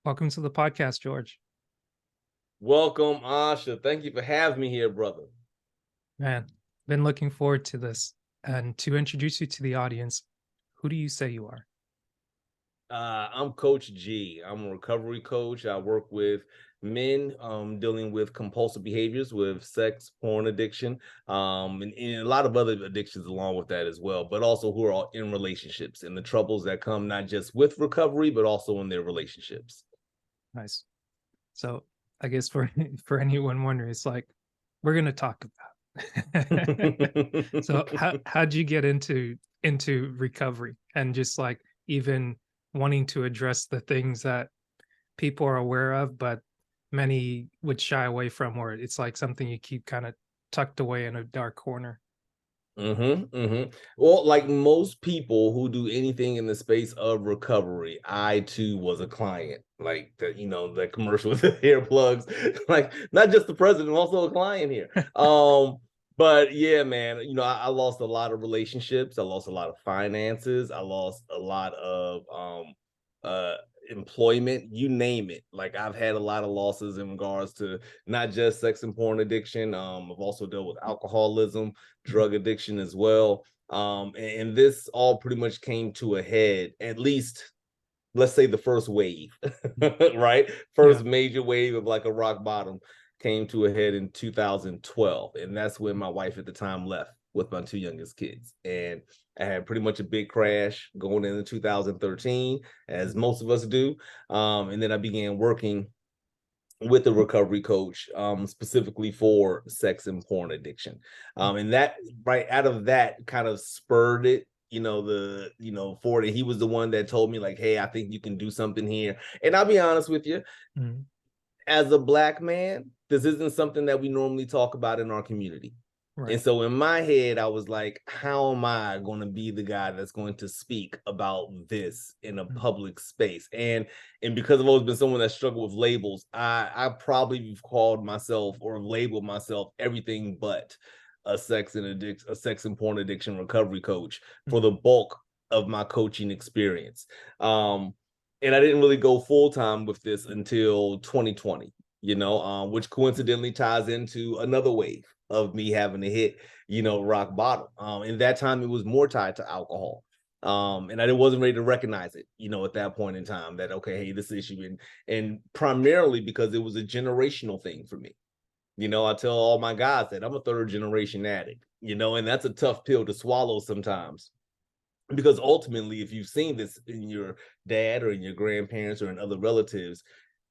Welcome to the podcast, George. Welcome, Asha. Thank you for having me here, brother. Man, been looking forward to this. And to introduce you to the audience, who do you say you are? I'm Coach G. I'm a recovery coach. I work with men dealing with compulsive behaviors, with sex, porn addiction, and a lot of other addictions along with that as well, but also who are in relationships and the troubles that come not just with recovery, but also in their relationships. Nice. So I guess for for anyone wondering, it's like we're gonna talk about. So how'd you get into recovery and just like even wanting to address the things that people are aware of, but many would shy away from, or it's like something you keep kind of tucked away in a dark corner? Well, like most people who do anything in the space of recovery, I too was a client. Like the commercial with the hair plugs, like not just the president, also a client here. But yeah, man, I lost a lot of relationships, I lost a lot of finances, I lost a lot of uh employment, you name it. Like I've had a lot of losses in regards to not just sex and porn addiction. I've also dealt with alcoholism, Mhm. drug addiction as well. And this all pretty much came to a head, at least let's say the first wave, right? Yeah. First major wave of like a rock bottom came to a head in 2012. And that's when my wife at the time left with my two youngest kids. And I had pretty much a big crash going into 2013, as most of us do. And then I began working with a recovery coach, specifically for sex and porn addiction. And that right out of that kind of spurred it. Ford, he was the one that told me, like, hey, I think you can do something here. And I'll be honest with you, Mhm. as a black man, this isn't something that we normally talk about in our community. And Right. so in my head, I was like, how am I going to be the guy that's going to speak about this in a Mhm. public space? And because I've always been someone that struggled with labels, I probably have called myself or labeled myself everything but a sex and porn addiction recovery coach for Mhm. the bulk of my coaching experience. And I didn't really go full time with this until 2020, which coincidentally ties into another wave of me having to hit, rock bottom. In that time, it was more tied to alcohol. And I wasn't ready to recognize it, at that point in time that, okay, hey, this issue, and primarily because it was a generational thing for me. I tell all my guys that I'm a third generation addict, and that's a tough pill to swallow sometimes because ultimately if you've seen this in your dad or in your grandparents or in other relatives,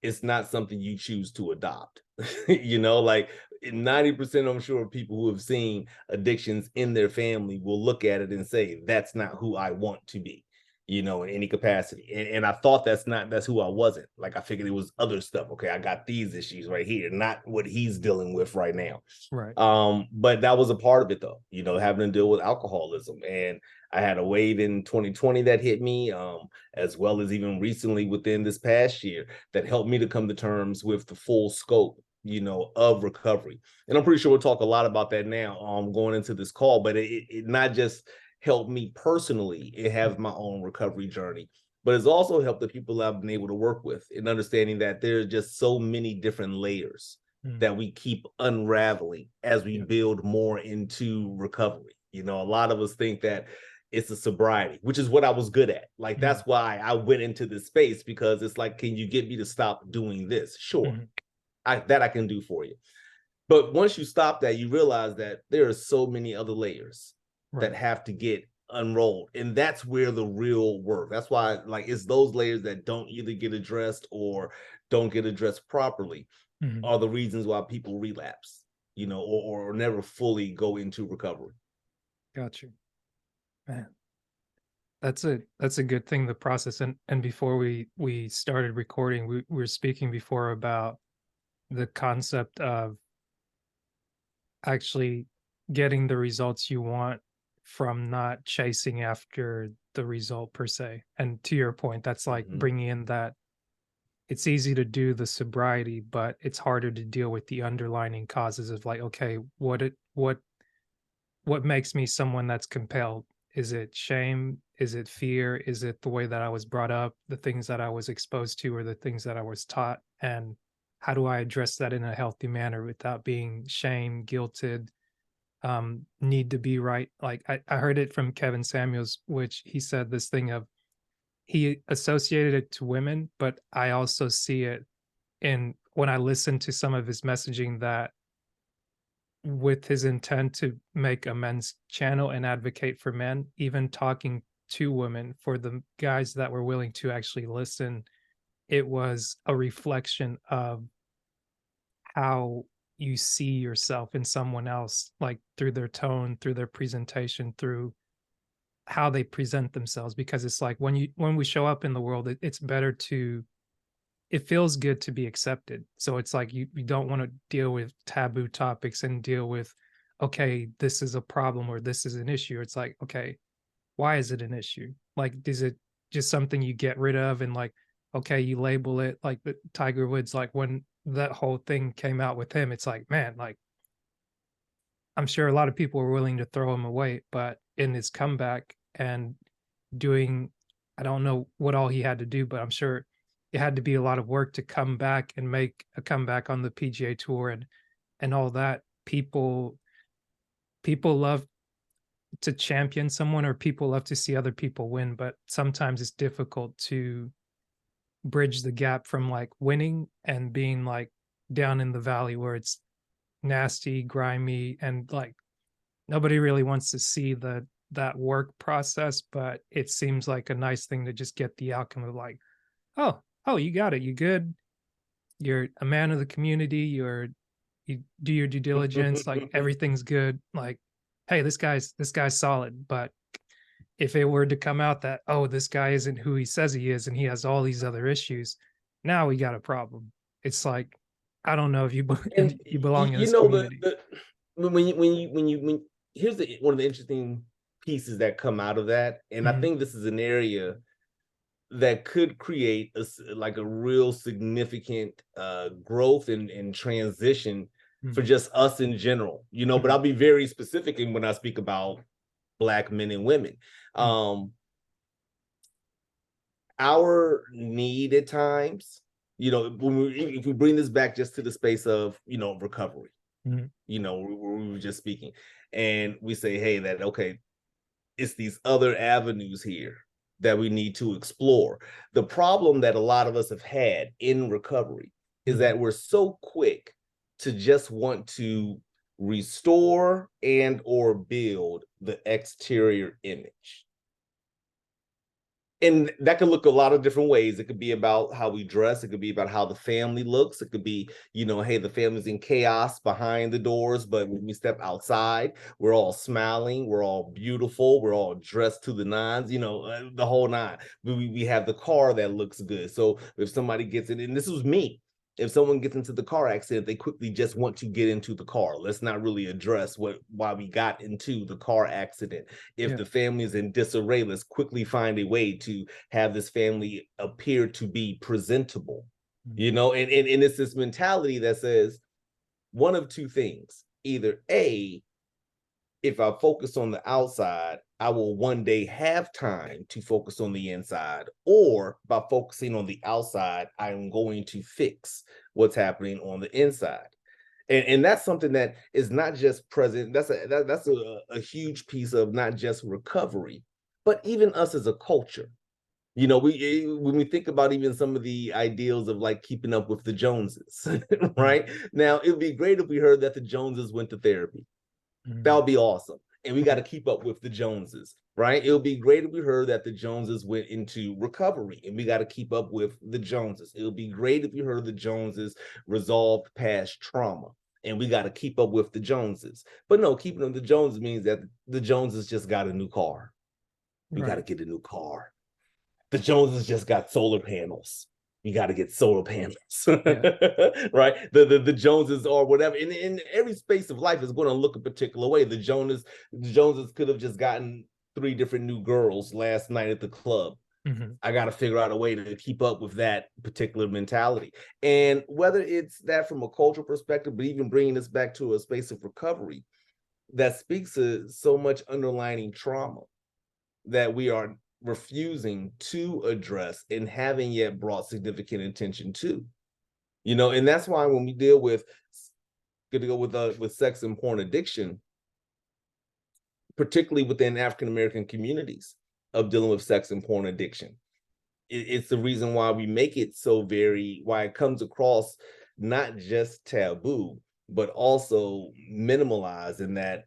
it's not something you choose to adopt. Like 90% I'm sure of people who have seen addictions in their family will look at it and say that's not who I want to be, in any capacity. And I thought that's who I wasn't. Like I figured it was other stuff. Okay, I got these issues right here, not what he's dealing with right now. Right. But that was a part of it though, having to deal with alcoholism. And I had a wave in 2020 that hit me, as well as even recently within this past year that helped me to come to terms with the full scope, of recovery. And I'm pretty sure we'll talk a lot about that now, going into this call, but it not just helped me personally, it have my own recovery journey, but it's also helped the people I've been able to work with in understanding that there's just so many different layers Mhm. that we keep unraveling as we Yeah. build more into recovery. A lot of us think that it's a sobriety, which is what I was good at. Like that's Mhm. why I went into this space because it's like, can you get me to stop doing this? Sure, Mhm. I can do for you. But once you stop that, you realize that there are so many other layers that Right. have to get unrolled. And that's where the real work. That's why like it's those layers that don't either get addressed or don't get addressed properly Mhm. are the reasons why people relapse, or never fully go into recovery. Got you. Man, that's a good thing, the process. And before we started recording, we were speaking before about the concept of actually getting the results you want from not chasing after the result per se. And to your point, that's like Mhm. bringing in that it's easy to do the sobriety, but it's harder to deal with the underlining causes of like, okay, what makes me someone that's compelled? Is it shame? Is it fear? Is it the way that I was brought up, the things that I was exposed to, or the things that I was taught? And how do I address that in a healthy manner without being shamed, guilted, need to be right? Like I heard it from Kevin Samuels, which he said this thing of he associated it to women, but I also see it in when I listen to some of his messaging that with his intent to make a men's channel and advocate for men, even talking to women for the guys that were willing to actually listen, it was a reflection of how you see yourself in someone else, like through their tone, through their presentation, through how they present themselves. Because it's like when we show up in the world, it's better to it feels good to be accepted. So it's like you don't want to deal with taboo topics and deal with, okay, this is a problem or this is an issue. It's like, okay, why is it an issue? Like, is it just something you get rid of and like, okay, you label it like the Tiger Woods, like when that whole thing came out with him, it's like, man, like I'm sure a lot of people were willing to throw him away, but in his comeback and doing I don't know what all he had to do, but I'm sure it had to be a lot of work to come back and make a comeback on the PGA Tour and all that. People love to champion someone or people love to see other people win, but sometimes it's difficult to bridge the gap from like winning and being like down in the valley where it's nasty, grimy, and like nobody really wants to see that work process, but it seems like a nice thing to just get the outcome of like, oh, oh, you got it, you good, you're a man of the community, you do your due diligence, like everything's good. Like, hey, this guy's solid. But if it were to come out that, oh, this guy isn't who he says he is and he has all these other issues, now we got a problem. It's like, I don't know if you And you belong in you this know community. the when here's one of the interesting pieces that come out of that, and I Mhm, think this is an area that could create like a real significant growth and transition for mhm, just us in general, you know. But mhm, I'll be very specific in when I speak about Black men and women. mhm, Um, our need at times, you know, if we bring this back just to the space of, you know, recovery, mhm, you know, we were just speaking, and we say, hey, that okay, it's these other avenues here that we need to explore. The problem that a lot of us have had in recovery is mhm. that we're so quick to just want to restore and or build the exterior image. And that could look a lot of different ways. It could be about how we dress. It could be about how the family looks. It could be, you know, hey, the family's in chaos behind the doors, but when we step outside, we're all smiling, we're all beautiful, we're all dressed to the nines, you know, the whole nine. We have the car that looks good. So if somebody gets in, and this was me, if someone gets into the car accident, they quickly just want to get into the car. Let's not really address why we got into the car accident. If Yeah. the family is in disarray, let's quickly find a way to have this family appear to be presentable. Mhm, You know, and it's this mentality that says one of two things. Either A, if I focus on the outside, I will one day have time to focus on the inside, or by focusing on the outside, I'm going to fix what's happening on the inside. And that's something that is not just present. That's a huge piece of not just recovery, but even us as a culture. You know, when we think about even some of the ideals of like keeping up with the Joneses, mhm, right? Now, it would be great if we heard that the Joneses went to therapy. That mhm, would be awesome. And we got mhm. to keep up with the Joneses, right? It would be great if we heard that the Joneses went into recovery and we got to keep up with the Joneses. It would be great if we heard the Joneses resolved past trauma and we got to keep up with the Joneses. But no, keeping up with the Joneses means that the Joneses just got a new car. We got to Right. get a new car. The Joneses just got solar panels. You got to get solar panels, Yeah. right? The Joneses or whatever. In every space of life is going to look a particular way. The Joneses could have just gotten three different new girls last night at the club. Mhm. I got to figure out a way to keep up with that particular mentality. And whether it's that from a cultural perspective, but even bringing us back to a space of recovery, that speaks to so much underlining trauma. that we are refusing to address and haven't yet brought significant attention to. And that's why when we deal with good to go with sex and porn addiction, particularly within African American communities of dealing with sex and porn addiction, it's the reason why we make it so why it comes across not just taboo, but also minimalized in that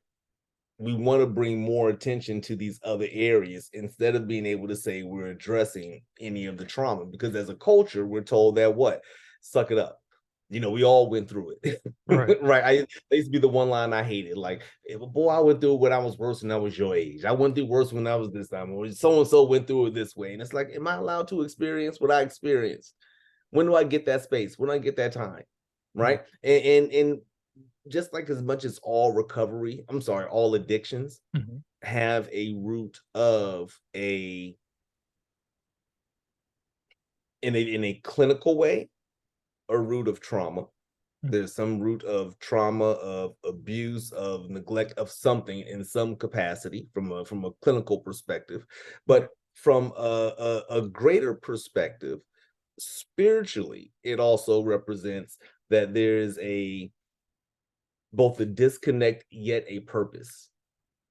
we want to bring more attention to these other areas instead of being able to say we're addressing any of the trauma. Because as a culture, we're told that what? Suck it up. We all went through it. Right. Right. That used to be the one line I hated. Like, boy, I went through it when I was worse when I was your age. I went through worse when I was this time, or so and so went through it this way. And it's like, am I allowed to experience what I experienced? When do I get that space? When do I get that time? Right. Right. And just like as much as all addictions Mhm. have a root of in a clinical way, a root of trauma. Mm. There's some root of trauma, of abuse, of neglect, of something in some capacity from a clinical perspective, Right. but from a greater perspective, spiritually, it also represents that there is a both a disconnect yet a purpose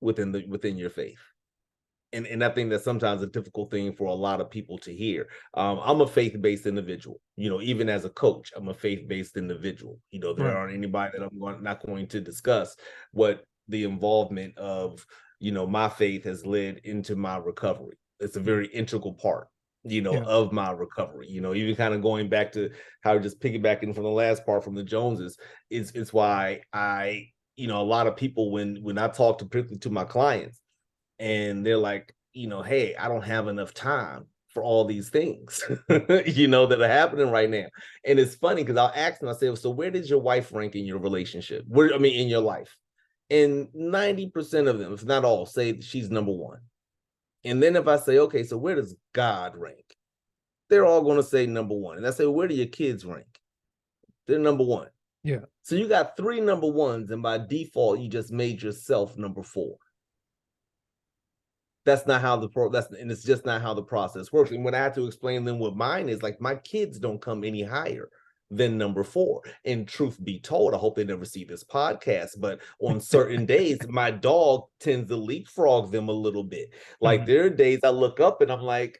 within your faith. And I think that's sometimes a difficult thing for a lot of people to hear. I'm a faith-based individual. Even as a coach, I'm a faith-based individual. There Right. aren't anybody that not going to discuss what the involvement of my faith has led into my recovery. It's a Mm. very integral part, Yeah. of my recovery. Even kind of going back to how just piggybacking from the last part from the Joneses, it's why a lot of people when I talk to particularly to my clients and they're like, hey, I don't have enough time for all these things, that are happening right now. And it's funny because I'll ask them, I say, so where does your wife rank in your relationship? In your life? And 90% of them, if not all, say she's number one. And then if I say, okay, so where does God rank? They're all going to say number one. And I say, where do your kids rank? They're number one. Yeah. So you got three number ones, and by default, you just made yourself number four. That's not how and it's just not how the process works. And when I have to explain them what mine is, like my kids don't come any higher than number four. And truth be told, I hope they never see this podcast, but on certain days, my dog tends to leapfrog them a little bit. Like Mhm. there are days I look up and I'm like,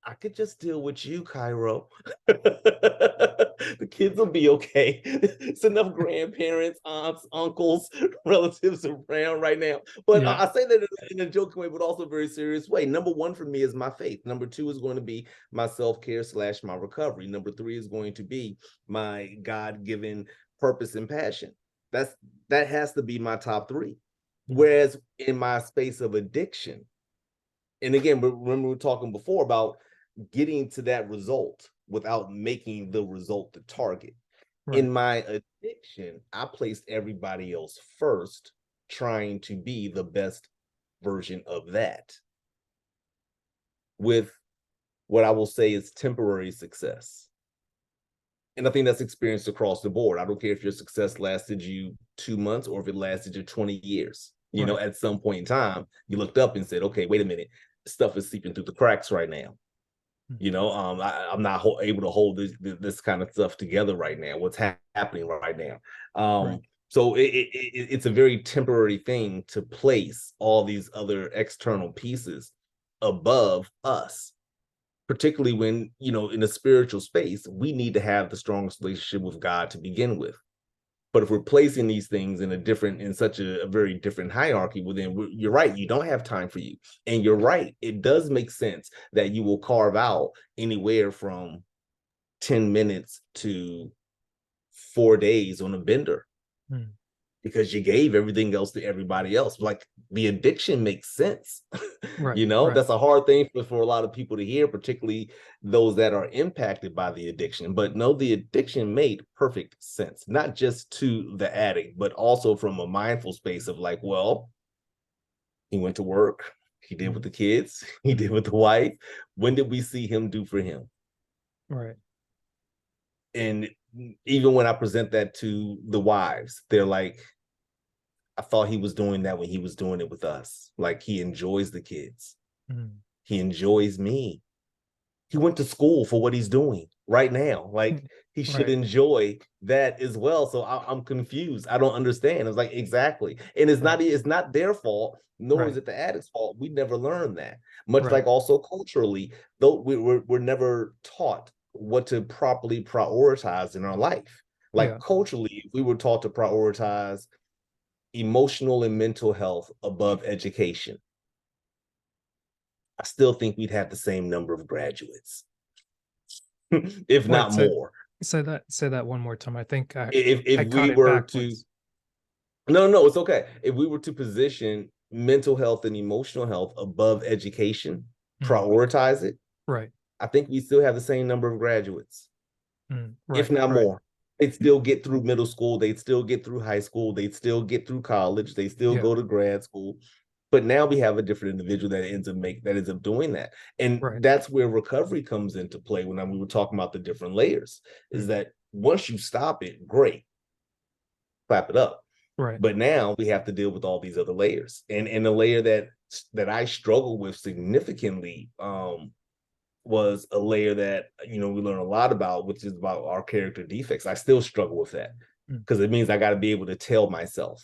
I could just deal with you, Cairo. The kids will be okay. It's enough grandparents, aunts, uncles, relatives around right now. But Yeah. I say that in a joking way, but also a very serious way. Number one for me is my faith. Number two is going to be my self-care / my recovery. Number three is going to be my God-given purpose and passion. That has to be my top three. Yeah. Whereas in my space of addiction, and again, remember we were talking before about getting to that result without making the result the target. Right. In my addiction, I placed everybody else first, trying to be the best version of that with what I will say is temporary success. And I think that's experienced across the board. I don't care if your success lasted you 2 months or if it lasted you 20 years. Right. At some point in time, you looked up and said, okay, wait a minute, stuff is seeping through the cracks right now. Mm. I'm not able to hold this kind of stuff together right now. What's happening right now? Right. So it's a very temporary thing to place all these other external pieces above us, particularly when in a spiritual space we need to have the strongest relationship with God to begin with. But if we're placing these things in such a very different hierarchy, well, then you're right. You don't have time for you. And you're right. It does make sense that you will carve out anywhere from 10 minutes to 4 days on a bender Mm. because you gave everything else to everybody else. Like the addiction makes sense. Right. Right. That's a hard thing for a lot of people to hear, particularly those that are impacted by the addiction. But no, the addiction made perfect sense, not just to the addict, but also from a mindful space of like, well, he went to work, he did with Mhm. the kids, he did with the wife. When did we see him do for him? Right. And even when I present that to the wives, they're like, I thought he was doing that when he was doing it with us. Like he enjoys the kids. Mm. He enjoys me. He went to school for what he's doing right now. Like Mm. he should Right, enjoy that as well. So I'm confused. I don't understand. It's like exactly, and right, it's not their fault, nor is right, it the addict's fault. We never learned that. Much right. like also culturally, though we're never taught what to properly prioritize in our life. Like Yeah. culturally, if we were taught to prioritize emotional and mental health above education, I still think we'd have the same number of graduates, if Wait, not more. say that one more time. I think If I caught we it were to backwards. no, no, it's okay. If we were to position mental health and emotional health above education, Mm. prioritize it, Right. I think we still have the same number of graduates, Mm. if Right. not Right. more. They'd still get through middle school, they'd still get through high school, they'd still get through college, they still Yeah. go to grad school. But now we have a different individual that ends up doing that. And Right. that's where recovery comes into play when we were talking about the different layers, is Mm. that once you stop it, great, clap it up. Right. But now we have to deal with all these other layers. And the layer that I struggle with significantly was a layer that we learn a lot about, which is about our character defects. I still struggle with that Mm. because it means I got to be able to tell myself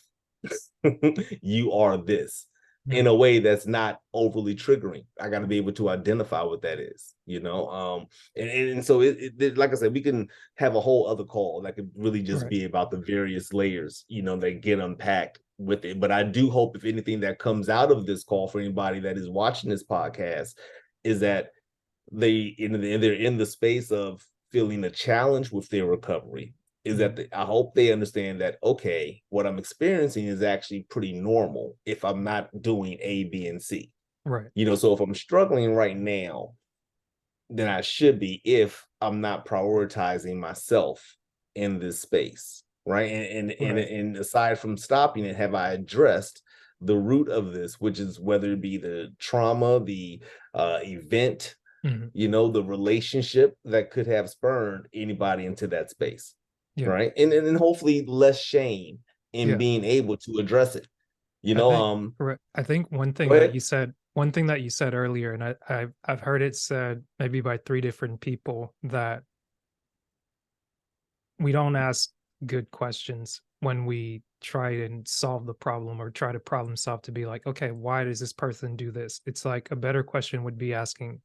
you are this in Mm. a way that's not overly triggering. I got to be able to identify what that is, and so like I said, we can have a whole other call that could really just Right. be about the various layers, that get unpacked with it. But I do hope, if anything that comes out of this call for anybody that is watching this podcast, is that they're in the space of feeling a challenge with their recovery, is that Mm. I hope they understand that, okay, what I'm experiencing is actually pretty normal if I'm not doing A, B, and C. Right. So if I'm struggling right now, then I should be, if I'm not prioritizing myself in this space, right? Right. And aside from stopping it, have I addressed the root of this, which is whether it be the trauma, the event, Mhm. the relationship that could have spurned anybody into that space, Yeah. right? And then hopefully less shame in Yeah. being able to address it. You I know, think um, correct. I think go ahead. one thing that you said earlier, and I've heard it said maybe by three different people, that we don't ask good questions when we try and solve the problem or try to problem solve, to be like, okay, why does this person do this? It's like a better question would be asking,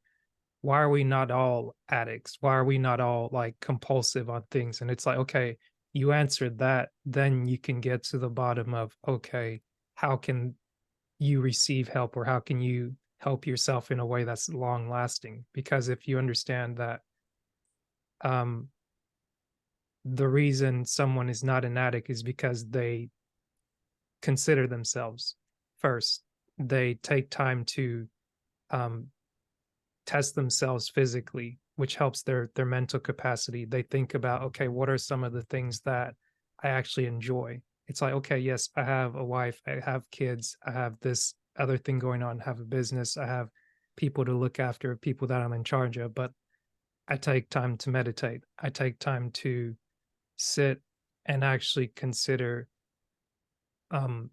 why are we not all addicts? Why are we not all like compulsive on things? And it's like, okay, you answered that, then you can get to the bottom of, okay, how can you receive help, or how can you help yourself in a way that's long lasting? Because if you understand that um, the reason someone is not an addict is because they consider themselves first, they take time to um, test themselves physically, which helps their mental capacity. They think about, okay, what are some of the things that I actually enjoy? It's like, okay, yes, I have a wife, I have kids, I have this other thing going on, I have a business, I have people to look after, people that I'm in charge of, but I take time to meditate. I take time to sit and actually consider,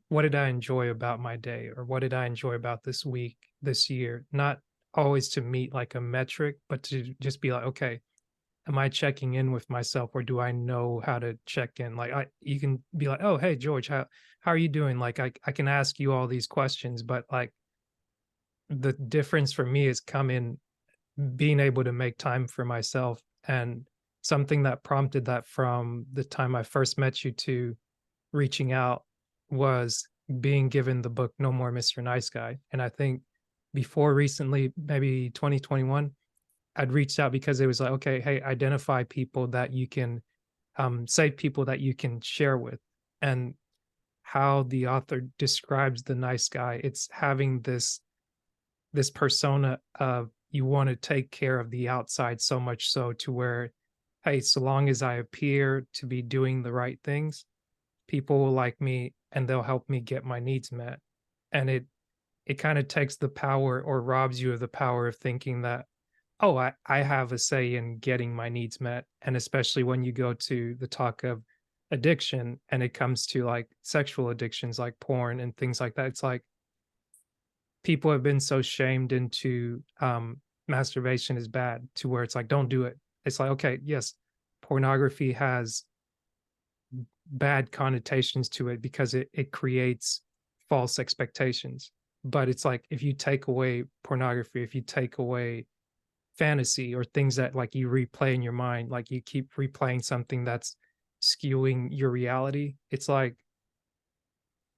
what did I enjoy about my day, or what did I enjoy about this week, this year? Not always to meet like a metric, but to just be like, okay, am I checking in with myself, or do I know how to check in? Like you can be like, oh, hey, George, how are you doing? Like I can ask you all these questions, but like the difference for me is come in being able to make time for myself. And something that prompted that from the time I first met you to reaching out was being given the book No More Mr. Nice Guy. And I think before recently, maybe 2021, I'd reached out because it was like, okay, hey, identify people that you can say people that you can share with. And how the author describes the nice guy, it's having this persona of, you want to take care of the outside so much so to where, hey, so long as I appear to be doing the right things, people will like me and they'll help me get my needs met. And it kind of takes the power, or robs you of the power of thinking that, oh, I have a say in getting my needs met. And especially when you go to the talk of addiction and it comes to like sexual addictions like porn and things like that, it's like people have been so shamed into masturbation is bad to where it's like, don't do it. It's like, okay, yes, pornography has bad connotations to it because it creates false expectations. But it's like if you take away pornography, if you take away fantasy or things that like you replay in your mind, like you keep replaying something that's skewing your reality, it's like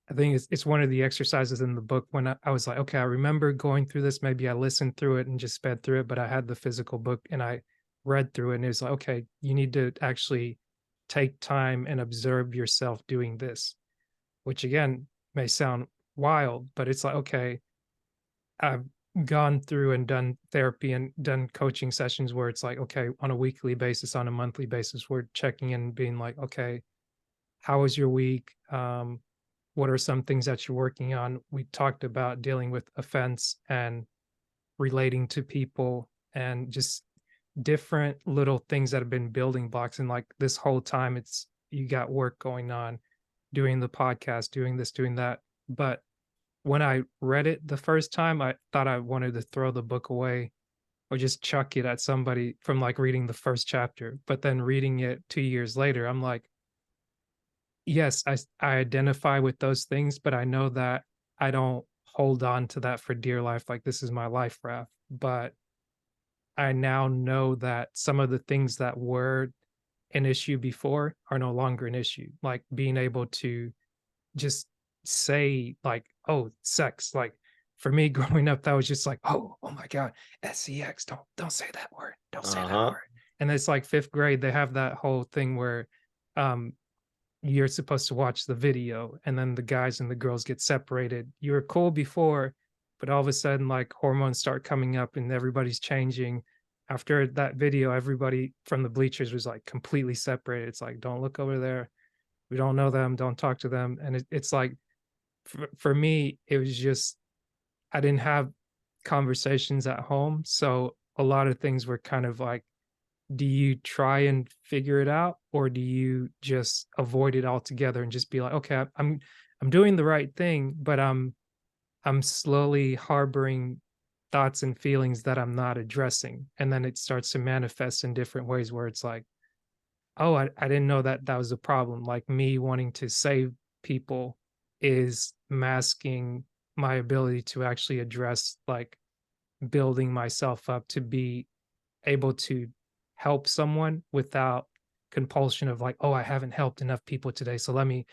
I think it's one of the exercises in the book when I was like, okay, I remember going through this. Maybe I listened through it and just sped through it, but I had the physical book and I read through it and it was like, okay, you need to actually take time and observe yourself doing this, which again may sound wild, but it's like, okay, I've gone through and done therapy and done coaching sessions where it's like, okay, on a weekly basis, on a monthly basis, we're checking in, being like, okay, how was your week? What are some things that you're working on? We talked about dealing with offense and relating to people and just different little things that have been building blocks. And like this whole time, it's you got work going on, doing the podcast, doing this, doing that. But when I read it the first time, I thought I wanted to throw the book away or just chuck it at somebody from like reading the first chapter. But then reading it 2 years later, I'm like, yes, I identify with those things, but I know that I don't hold on to that for dear life, like, this is my life raft, but I now know that some of the things that were an issue before are no longer an issue, like, being able to just say, like, "Oh, sex," like, for me growing up, that was just like, oh my god, sex, don't say that word, don't say that Uh-huh. word," and it's like 5th grade, they have that whole thing where, um you're supposed to watch the video and then the guys and the girls get separated. You were cool before, but all of a sudden, like hormones start coming up and everybody's changing. After that video, everybody from the bleachers was like completely separated. It's like, don't look over there. We don't know them. Don't talk to them. And it's like, for me, it was just, I didn't have conversations at home. So a lot of things were kind of like, do you try and figure it out or do you just avoid it altogether and just be like, okay, I'm doing the right thing, but I'm slowly harboring thoughts and feelings that I'm not addressing, and then it starts to manifest in different ways where it's like, oh, I didn't know that that was a problem, like me wanting to save people is masking my ability to actually address like building myself up to be able to help someone without compulsion of like, oh, I haven't helped enough people today, so let me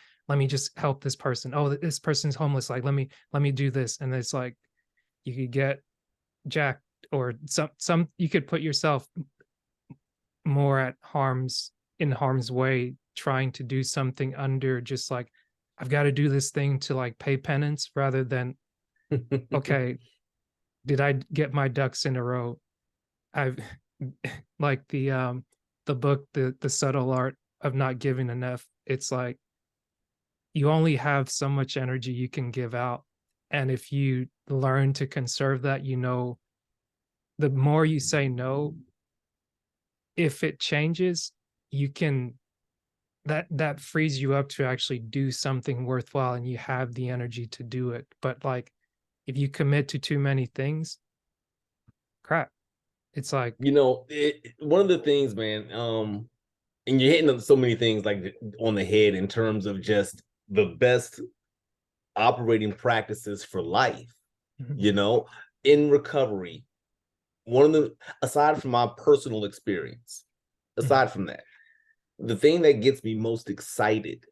just help this person. Oh, this person's homeless, like let me do this. And it's like you could get jacked or some you could put yourself more at harm's way trying to do something under just like, I've got to do this thing to like pay penance rather than, okay, did I get my ducks in a row? I've like the book, the subtle art of not giving enough. It's like you only have so much energy you can give out. And if you learn to conserve that, you know, the more you say no, if it changes, you can that frees you up to actually do something worthwhile and you have the energy to do it. But like if you commit to too many things, crap. It's like, One of the things, man, and you're hitting on so many things like on the head in terms of just the best operating practices for life, mhm, you know, in recovery. One of the aside from my personal experience, mhm, aside from that, the thing that gets me most excited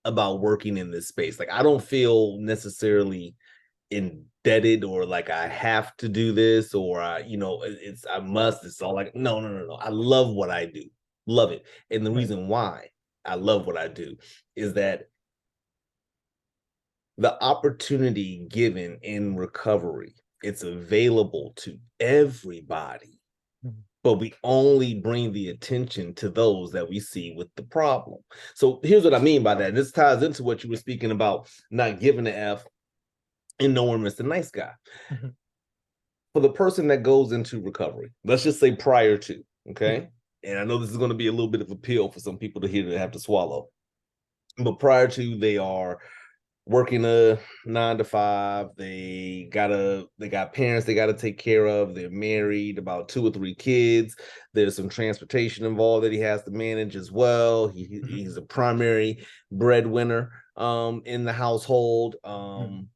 about working in this space, like I don't feel necessarily indebted or like I have to do this or it's I must, it's all like no. I love what I do. Love it. And the right. reason why I love what I do is that the opportunity given in recovery, it's available to everybody, Mhm, but we only bring the attention to those that we see with the problem. So here's what I mean by that. This ties into what you were speaking about, not giving a F and knowing Mr. Nice Guy. mhm, For the person that goes into recovery, let's just say prior to, mhm, okay? And I know this is going to be a little bit of a pill for some people to hear to have to swallow, but prior to, they are working a 9 to 5. They got parents they gotta take care of. They're married, about 2 or 3 kids. There's some transportation involved that he has to manage as well. Mhm. He's a primary breadwinner in the household. Mhm.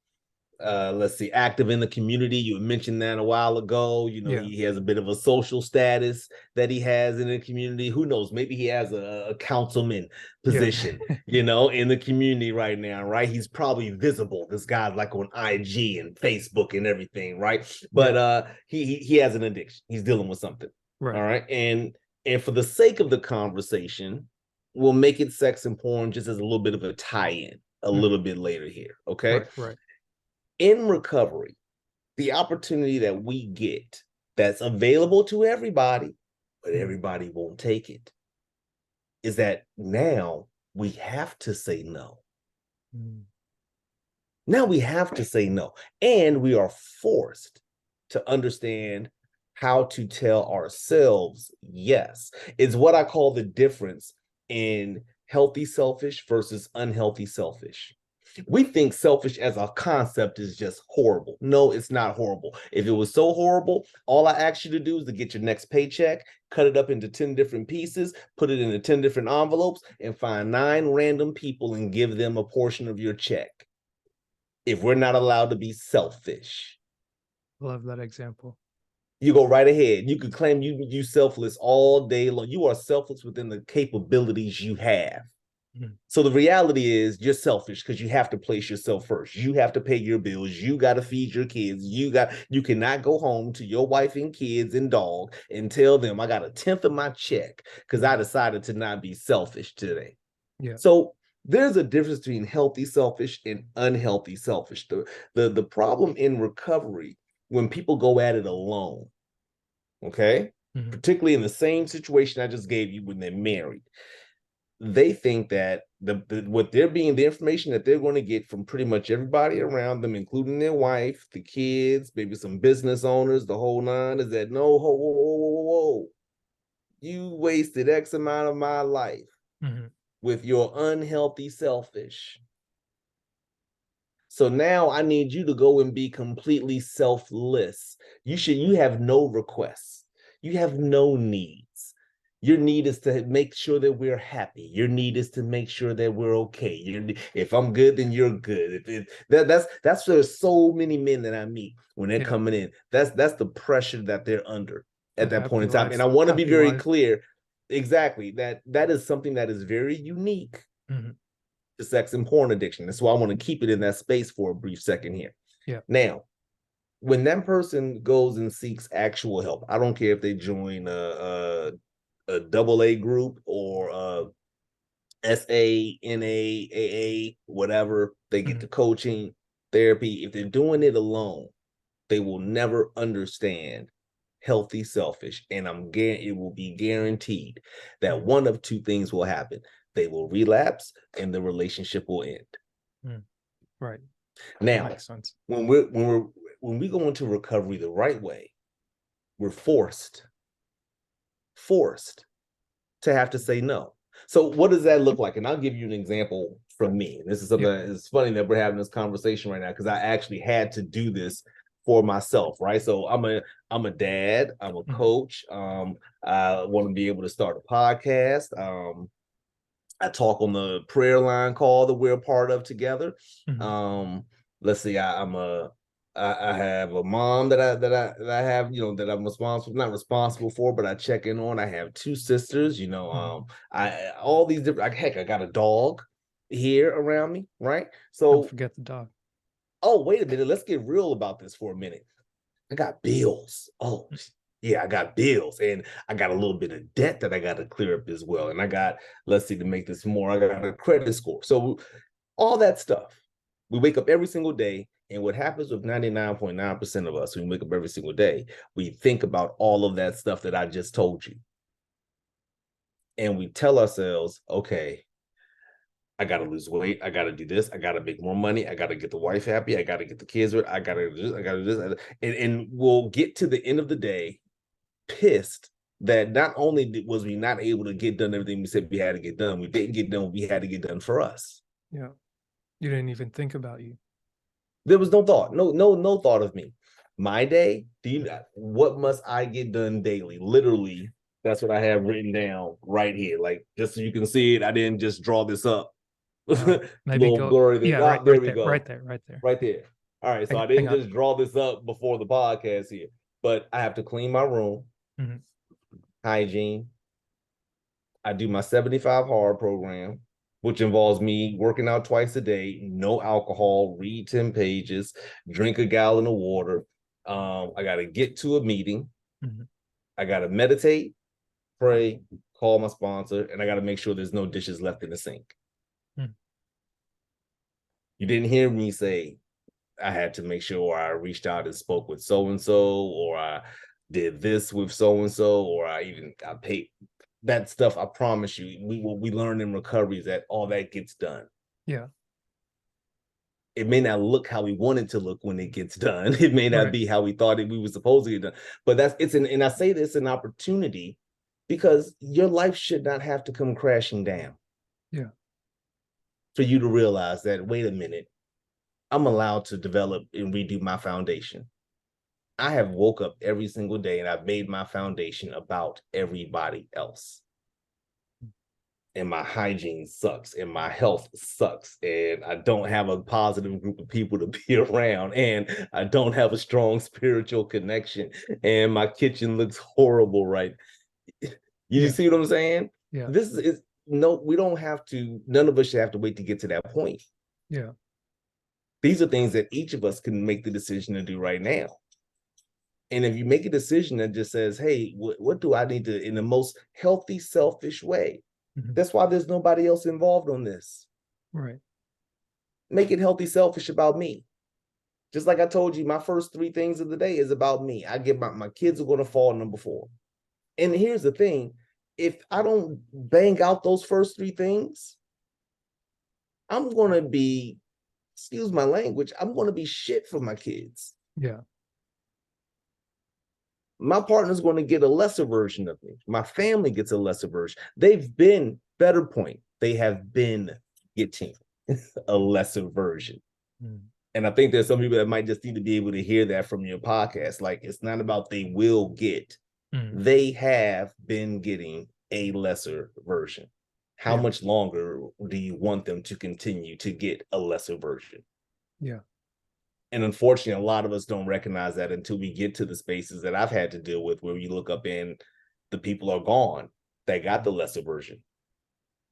Let's see, active in the community. You mentioned that a while ago. You know, Yeah. he has a bit of a social status that he has in the community. Who knows? Maybe he has a councilman Yeah. position, you know, in the community right now, right? He's probably visible. This guy's like on IG and Facebook and everything, right? But Yeah. he has an addiction. He's dealing with something. All Right. right. And for the sake of the conversation, we'll make it sex and porn just as a little bit of a tie-in a Mhm. little bit later here. Okay. Right. Right. In recovery, the opportunity that we get that's available to everybody, but Mhm. everybody won't take it, is that now we have to say no. Mhm. Now we have to say no. And we are forced to understand how to tell ourselves yes. It's what I call the difference in healthy selfish versus unhealthy selfish. We think selfish as a concept is just horrible. No, it's not horrible. If it was so horrible, all I ask you to do is to get your next paycheck, cut it up into 10 different pieces, put it into 10 different envelopes, and find 9 random people and give them a portion of your check if we're not allowed to be selfish. Love that example. You go right ahead. You could claim you selfless all day long. You are selfless within the capabilities you have. Mhm. So the reality is you're selfish because you have to place yourself first. You have to pay your bills. You got to feed your kids. You cannot go home to your wife and kids and dog and tell them I got a tenth of my check because I Mhm. decided to not be selfish today. Yeah. So there's a difference between healthy selfish and unhealthy selfish. The problem in recovery when people go at it alone, okay? Mhm. Particularly in the same situation I just gave you when they're married, they think that what they're being the information that they're going to get from pretty much everybody around them, including their wife, the kids, maybe some business owners, the whole nine, is that no, whoa, you wasted X amount of my life Mhm. with your unhealthy selfish. So now I need you to go and be completely selfless. You have no requests. You have no needs. Your need is to make sure that we're happy. Your need is to make sure that we're okay. If I'm good, then you're good. That's there's so many men that I meet when they're Yeah. coming in. That's the pressure that they're under The at that point happy in time. And life. I want to be Happy very life. clear, exactly that is something that is very unique Mhm. to sex and porn addiction. That's why I want to keep it in that space for a brief second here. Yeah. Now, when that person goes and seeks actual help, I don't care if they join a double A group or SA, NA, AA, whatever, they get Mhm. the coaching, therapy. If they're doing it alone, they will never understand healthy selfish. And it will be guaranteed that Mhm. one of two things will happen. They will relapse and the relationship will end. Mhm. Right. That Now, makes sense. when we go into recovery the right way, we're forced to have to say no. So what does that look like? And I'll give you an example from me. This is something Yeah. that is funny that we're having this conversation right now because I actually had to do this for myself, right? So I'm a dad, I'm a Mhm. coach. I want to be able to start a podcast. I talk on the prayer line call that we're a part of together. Mhm. Um, let's see, I have a mom that I have, you know, that I'm not responsible for, but I check in on. I have 2 sisters, you know, Mhm. I all these different heck, I got a dog here around me, right? Don't So, forget the dog. oh, wait a minute, let's get real about this for a minute. I got bills. Oh, yeah, I got bills. And I got a little bit of debt that I got to clear up as well. And I got, let's see, to make this more, I got a credit score. So all that stuff. We wake up every single day. And what happens with 99.9% of us when we wake up every single day, we think about all of that stuff that I just told you. And we tell ourselves, okay, I gotta lose weight. I gotta do this. I gotta make more money. I gotta get the wife happy. I gotta get the kids. I gotta do this. I gotta do this. And we'll get to the end of the day pissed that not only was we not able to get done everything we said we had to get done, we didn't get done what we had to get done for us. Yeah. You didn't even think about you. There was no thought, no thought of me. My day, what must I get done daily? Literally, that's what I have written down right here. Like, just so you can see it, I didn't just draw this up. Maybe Little go. glory. Yeah, Ah, right, there right we there, right go. there, right there. Right there. All right. So I Hang didn't on. just draw this up before the podcast here, but I have to clean my room, Mhm. hygiene. I do my 75 hard program, which involves me working out twice a day, no alcohol, read 10 pages, drink a gallon of water. I got to get to a meeting. Mhm. I got to meditate, pray, call my sponsor, and I got to make sure there's no dishes left in the sink. Mhm. You didn't hear me say I had to make sure I reached out and spoke with so and so, or I did this with so and so, or I paid that stuff. I promise you, we learn in recovery that all that gets done. Yeah. It may not look how we want it to look when it gets done. It may not Right. be how we thought we were supposed to get done. But and I say this an opportunity because your life should not have to come crashing down Yeah. for you to realize that, wait a minute, I'm allowed to develop and redo my foundation. I have woke up every single day and I've made my foundation about everybody else. And my hygiene sucks and my health sucks and I don't have a positive group of people to be around and I don't have a strong spiritual connection and my kitchen looks horrible, right? You Yeah. see what I'm saying? Yeah. This is no, we don't have to, none of us should have to wait to get to that point. Yeah. These are things that each of us can make the decision to do right now. And if you make a decision that just says, hey, what do I need to, in the most healthy, selfish way? Mhm. That's why there's nobody else involved on this. Right. Make it healthy, selfish about me. Just like I told you, my first three things of the day is about me. I get my kids are going to fall number 4. And here's the thing, if I don't bang out those first three things, I'm going to be, excuse my language, I'm going to be shit for my kids. Yeah. My partner's going to get a lesser version of me. My family gets a lesser version. They've been, better point, they have been getting a lesser version. Mhm. And I think there's some people that might just need to be able to hear that from your podcast. Like, it's not about they will get, Mhm. they have been getting a lesser version. How Yeah. much longer do you want them to continue to get a lesser version? Yeah. And unfortunately, a lot of us don't recognize that until we get to the spaces that I've had to deal with where you look up and the people are gone that got the lesser version.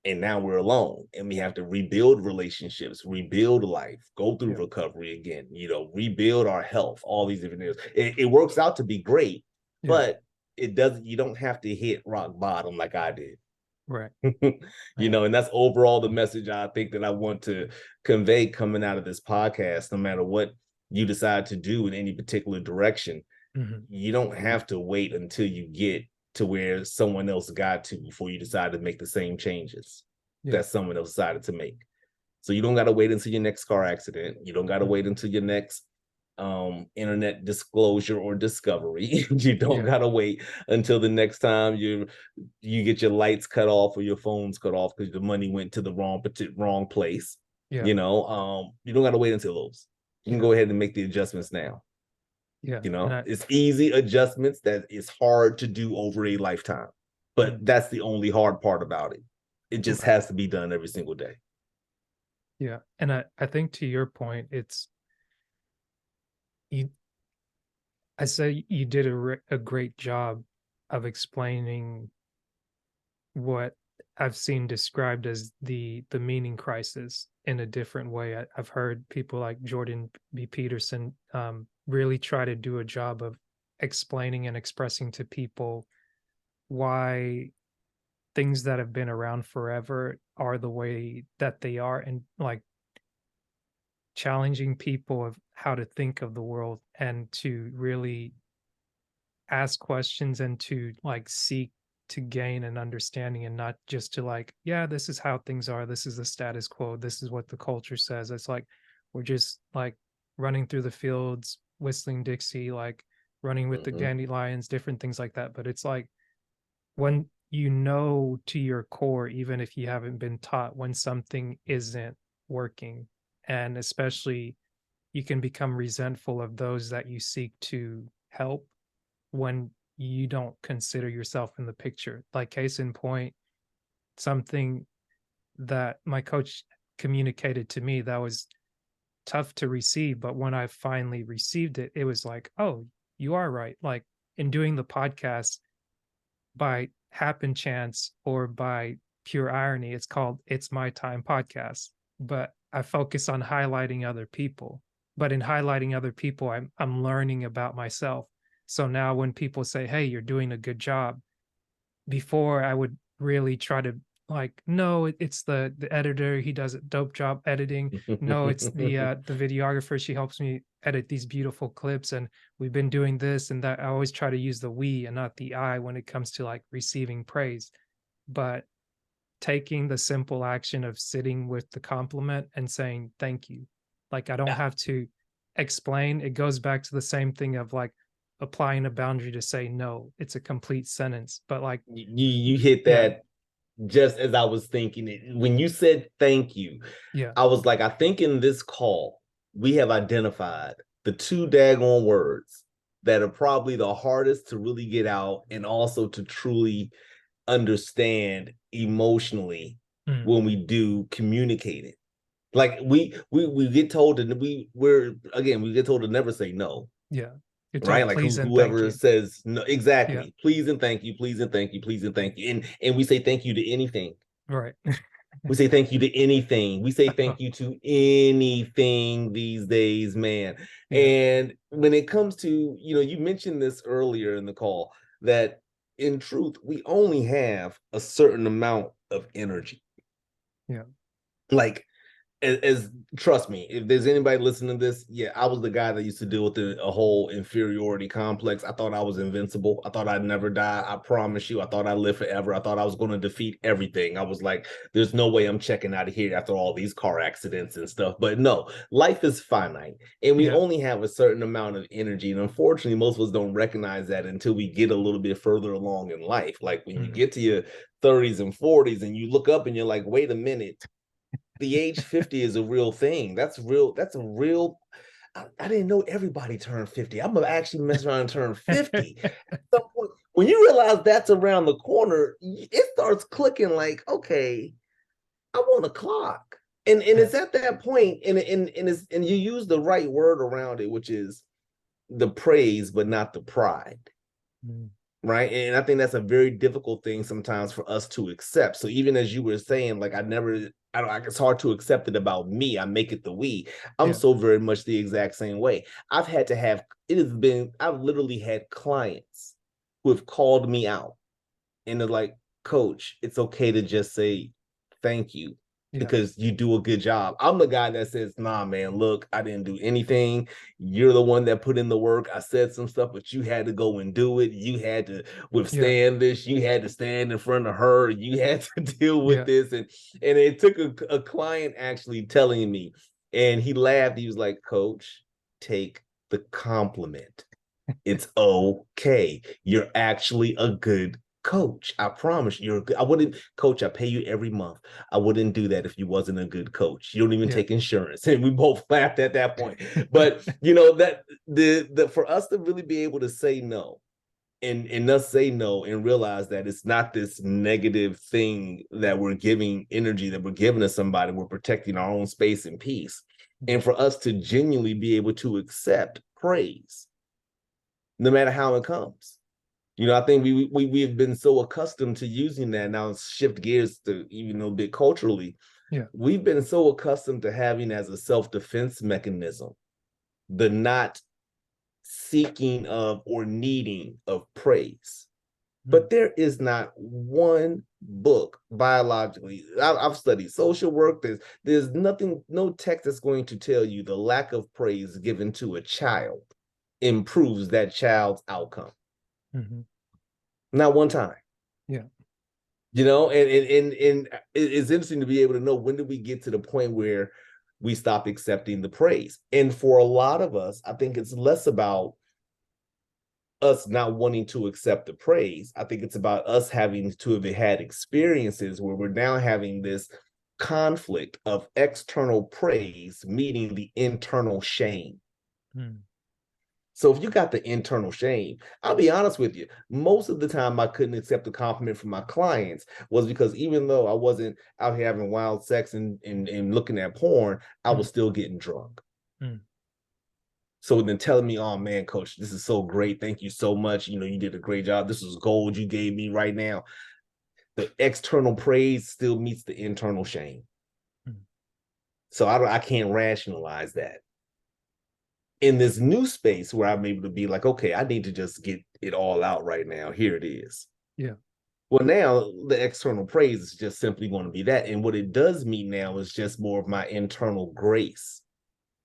And now we're alone and we have to rebuild relationships, rebuild life, go through Yeah. recovery again, rebuild our health, all these different things. It works out to be great, Yeah. but it doesn't, you don't have to hit rock bottom like I did. Right. And that's overall the message I think that I want to convey coming out of this podcast. No matter what you decide to do in any particular direction, Mhm. you don't have to wait until you get to where someone else got to before you decide to make the same changes Yeah. that someone else decided to make. So you don't got to wait until your next car accident. You don't got to Mhm. wait until your next internet disclosure or discovery. You don't Yeah. got to wait until the next time you get your lights cut off or your phones cut off because the money went to the wrong place. Yeah. You don't got to wait until those. You can Yeah. go ahead and make the adjustments now. Yeah. And I. It's easy adjustments that is hard to do over a lifetime, but Mhm. that's the only hard part about it. It just Right. has to be done every single day. Yeah. And I think to your point, it's you. I say you did a great job of explaining what I've seen described as the meaning crisis in a different way. I've heard people like Jordan B. Peterson really try to do a job of explaining and expressing to people why things that have been around forever are the way that they are, and like challenging people of how to think of the world and to really ask questions and to like seek to gain an understanding and not just to like, yeah, this is how things are, this is the status quo, this is what the culture says. It's like we're just like running through the fields whistling Dixie, like running with the Mm-hmm. dandelions, different things like that. But it's like when you know to your core, even if you haven't been taught, when something isn't working, And especially, you can become resentful of those that you seek to help when you don't consider yourself in the picture. Like, case in point, something that my coach communicated to me that was tough to receive, but when I finally received it, it was like, "Oh, you are right." Like, in doing the podcast, by happen chance or by pure irony, it's called It's My Time Podcast, but I focus on highlighting other people. But in highlighting other people, I'm learning about myself. So now when people say, "Hey, you're doing a good job," before I would really try to, like, no, it's the editor, he does a dope job editing. No, it's the videographer, she helps me edit these beautiful clips, and we've been doing this and that. I always try to use the we and not the I when it comes to like receiving praise. But taking the simple action of sitting with the compliment and saying thank you, like, I don't Yeah. have to explain. It goes back to the same thing of like applying a boundary to say no. It's a complete sentence, but like, You hit yeah, that just as I was thinking it. When you said thank you, yeah, I was like, I think in this call, we have identified the two daggone words that are probably the hardest to really get out and also to truly understand emotionally mm, when we do communicate it. Like we get told to we get told to never say no, yeah. You're right? told Like please and thank whoever you. says no, Yeah, exactly. Please and thank you, please and thank you, please and thank you. And we say thank you to anything. right. We say thank you to anything. We say thank you to anything these days, man. Yeah, And when it comes to, you mentioned this earlier in the call that in truth, we only have a certain amount of energy. yeah, Like as trust me, if there's anybody listening to this, yeah, I was the guy that used to deal with a whole inferiority complex. I thought I was invincible. I thought I'd never die. I promise you, I thought I'd live forever. I thought I was going to defeat everything. I was like, there's no way I'm checking out of here after all these car accidents and stuff. But no, life is finite and we yeah, only have a certain amount of energy. And unfortunately, most of us don't recognize that until we get a little bit further along in life. Like when you mm, get to your 30s and 40s and you look up and you're like, wait a minute, the age 50 is a real thing. That's real. That's a real. I didn't know everybody turned 50. I'm gonna actually mess around and turn 50. At some point, when you realize that's around the corner, it starts clicking like, okay, I want a clock. And yeah, it's at that point, and you use the right word around it, which is the praise, but not the pride, mm, right? And I think that's a very difficult thing sometimes for us to accept. So even as you were saying, like I don't, it's hard to accept it about me. I make it the we. I'm yeah, so very much the exact same way. I've literally had clients who have called me out and they're like, Coach, it's okay to just say thank you yeah, because you do a good job. I'm the guy that says, nah, man, look, I didn't do anything. You're the one that put in the work. I said some stuff, but you had to go and do it. You had to yeah, withstand this. You had to stand in front of her. You had to deal with yeah, this. And it took a client actually telling me, and he laughed. He was like, Coach, take the compliment. It's okay. You're actually a good coach. I promise you're good. I wouldn't, coach, I pay you every month. I wouldn't do that if you wasn't a good coach. You don't even yeah, take insurance. And we both laughed at that point. But that the for us to really be able to say no and us say no and realize that it's not this negative thing that we're giving energy that we're giving to somebody, we're protecting our own space and peace. mm, And for us to genuinely be able to accept praise no matter how it comes. I think we have been so accustomed to using that. Now let's shift gears to even a bit culturally. yeah, We've been so accustomed to having as a self-defense mechanism the not seeking of or needing of praise. mm, But there is not one book biologically. I've studied social work. There's nothing, no text that's going to tell you the lack of praise given to a child improves that child's outcome. mhm, Not one time. yeah, And it's interesting to be able to know when did we get to the point where we stop accepting the praise. And for a lot of us, I think it's less about us not wanting to accept the praise. I think it's about us having to have had experiences where we're now having this conflict of external praise meeting the internal shame. Mm. So if you got the internal shame, I'll be honest with you, most of the time I couldn't accept a compliment from my clients was because even though I wasn't out here having wild sex and looking at porn, I Mm. was still getting drunk. Mm. So then telling me, oh man, coach, this is so great. Thank you so much. You know, you did a great job. This is gold you gave me right now. The external praise still meets the internal shame. Mm. So I can't rationalize that. In this new space where I'm able to be like, okay, I need to just get it all out right now. Here it is. Yeah. Well, now the external praise is just simply going to be that. And what it does mean now is just more of my internal grace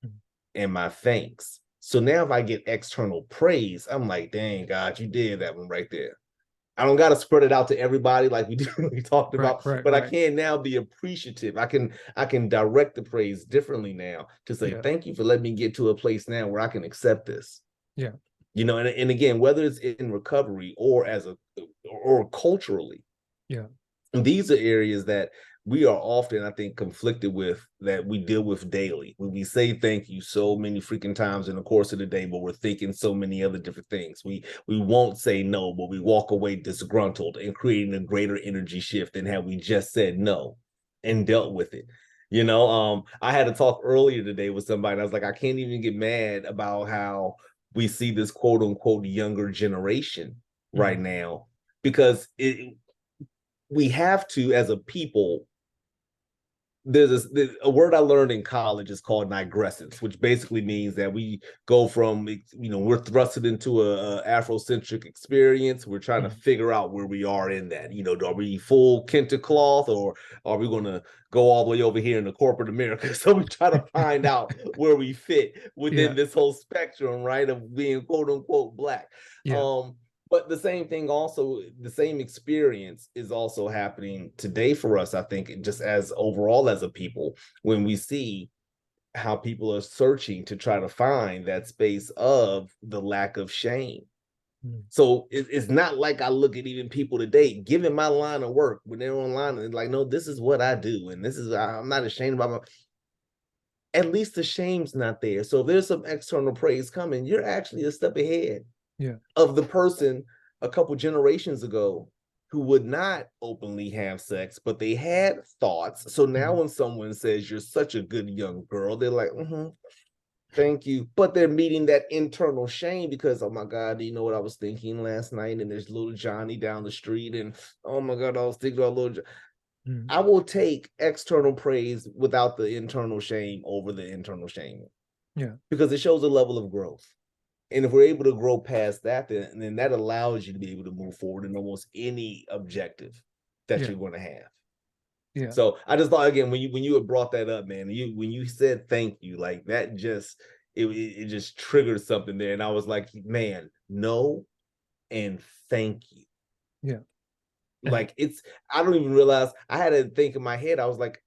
Mm. and my thanks. So now if I get external praise, I'm like, dang, God, you did that one right there. I don't got to spread it out to everybody like we talked Right. about, Right. but I Right. can now be appreciative. I can direct the praise differently now to say Yeah. thank you for letting me get to a place now where I can accept this. Yeah. You know, and again, whether it's in recovery or or culturally, Yeah. and these are areas that we are often, I think, conflicted with that we deal with daily. When we say thank you so many freaking times in the course of the day, but we're thinking so many other different things. We won't say no, but we walk away disgruntled and creating a greater energy shift than had we just said no and dealt with it. You know, I had a talk earlier today with somebody. And I was like, I can't even get mad about how we see this quote unquote younger generation right Mm. now because we have to, as a people, there's a word I learned in college is called nigrescence, which basically means that we go from, you know, we're thrusted into a Afrocentric experience. We're trying to Mm. figure out where we are in that. You know, are we full kente cloth or are we going to go all the way over here in the corporate America? So we try to find out where we fit within Yeah. this whole spectrum, right, of being quote unquote black. Yeah. Um, but the same thing also, the same experience is also happening today for us, I think, just as overall as a people, when we see how people are searching to try to find that space of the lack of shame. Mm. So it's not like I look at even people today, given my line of work, when they're online and like, no, this is what I do. And this is, I'm not ashamed about my, at least the shame's not there. So if there's some external praise coming, you're actually a step ahead Yeah. of the person a couple generations ago who would not openly have sex, but they had thoughts. So now Mm. when someone says you're such a good young girl, they're like, thank you. But they're meeting that internal shame because, oh my God, do you know what I was thinking last night? And there's little Johnny down the street. And oh my God, I was thinking about little Mm. I will take external praise without the internal shame over the internal shame Yeah. because it shows a level of growth. And if we're able to grow past that, then that allows you to be able to move forward in almost any objective that Yeah. you're going to have. Yeah. So I just thought again when you had brought that up, man, when you said thank you, like that just it just triggered something there, and I was like, man, no, and thank you. Yeah. And Like it's I don't even realize I had to think in my head. I was like,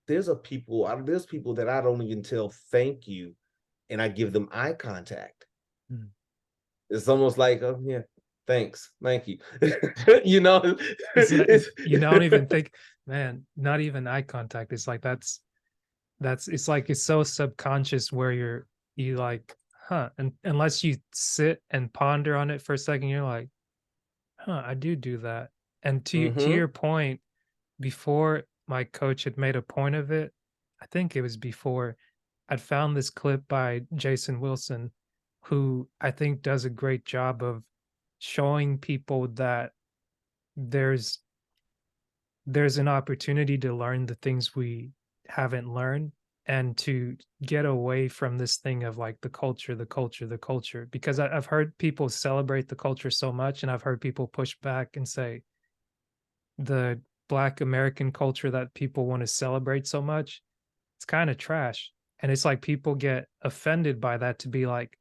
there's people that I don't even tell thank you, and I give them eye contact. mm. It's almost like, oh yeah, thanks, thank you. You know, It's not, it's you don't even think, man, not even eye contact. It's like it's like it's so subconscious where you like, huh? And unless you sit and ponder on it for a second, you're like, huh, I do that. And to mm-hmm, your point, before my coach had made a point of it, I think it was before I'd found this clip by Jason Wilson, who I think does a great job of showing people that there's there's an opportunity to learn the things we haven't learned and to get away from this thing of like the culture. Because I've heard people celebrate the culture so much, and I've heard people push back and say the Black American culture that people want to celebrate so much, it's kind of trash. And it's like people get offended by that to be like,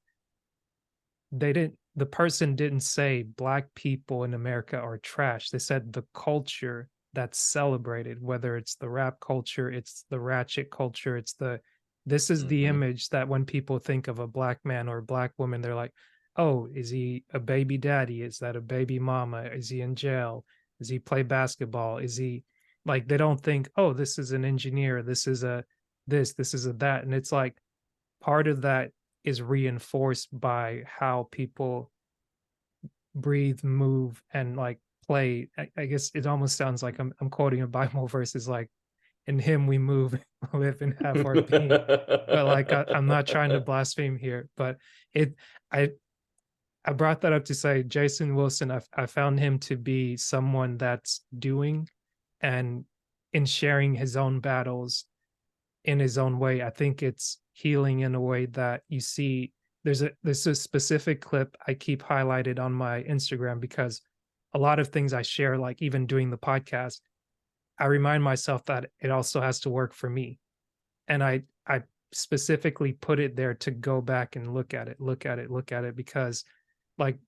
the person didn't say black people in America are trash. They said the culture that's celebrated, whether it's the rap culture, it's the ratchet culture, it's the this is the mm-hmm, image that when people think of a black man or a black woman, they're like, oh, is he a baby daddy? Is that a baby mama? Is he in jail? Does he play basketball? Is he Like they don't think, oh, this is an engineer, this is a this is a that. And it's like part of that is reinforced by how people breathe, move, and like play. I guess it almost sounds like I'm quoting a Bible verse is like, in him we move, live, and have our being. But like I'm not trying to blaspheme here, but it I I brought that up to say Jason Wilson, I found him to be someone that's doing and in sharing his own battles in his own way. I think it's healing in a way that you see there's a specific clip I keep highlighted on my Instagram because a lot of things I share, like even doing the podcast, I remind myself that it also has to work for me. And I specifically put it there to go back and look at it, look at it, look at it because like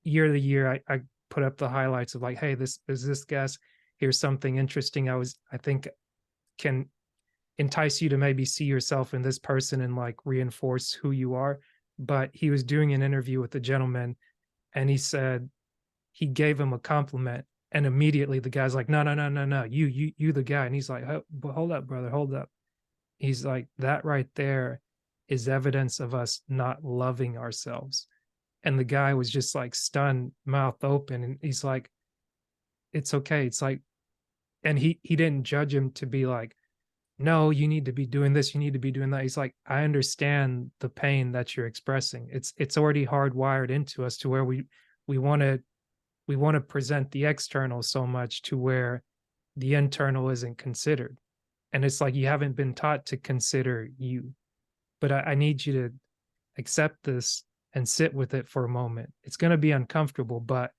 year to year I put up the highlights of like, hey, this is this guest. Here's something interesting I think can entice you to maybe see yourself in this person and like reinforce who you are. But he was doing an interview with a gentleman and he said he gave him a compliment and immediately the guy's like, no, no, no, no, no, you the guy. And he's like, oh, but hold up, brother, hold up. He's like, that right there is evidence of us not loving ourselves. And the guy was just like stunned, mouth open. And he's like, it's okay. It's like, and he didn't judge him to be like, no, you need to be doing this, you need to be doing that. He's like, I understand the pain that you're expressing. It's already hardwired into us to where we want to we want to present the external so much to where the internal isn't considered. And it's like you haven't been taught to consider you. But I need you to accept this and sit with it for a moment. It's going to be uncomfortable, but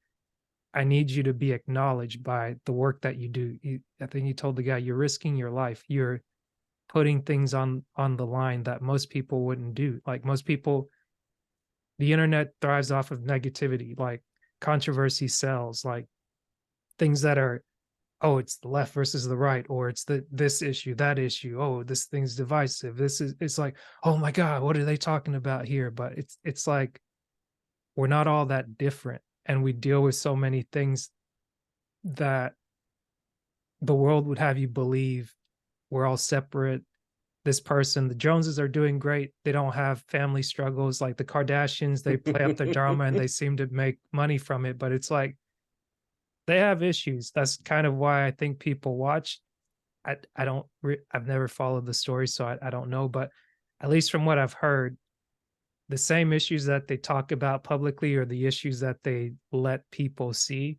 I need you to be acknowledged by the work that you do. I think you told the guy, you're risking your life. You're putting things on the line that most people wouldn't do. Like most people, the internet thrives off of negativity, like controversy sells, like things that are, oh, it's the left versus the right, or it's the this issue, that issue. Oh, this thing's divisive. This is it's like, oh my God, what are they talking about here? But it's like we're not all that different. And we deal with so many things that the world would have you believe we're all separate. This person, the Joneses are doing great. They don't have family struggles like the Kardashians. They play up their drama and they seem to make money from it. But it's like they have issues. That's kind of why I think people watch. I don't, I've never followed the story, so I don't know. But at least from what I've heard, the same issues that they talk about publicly are the issues that they let people see.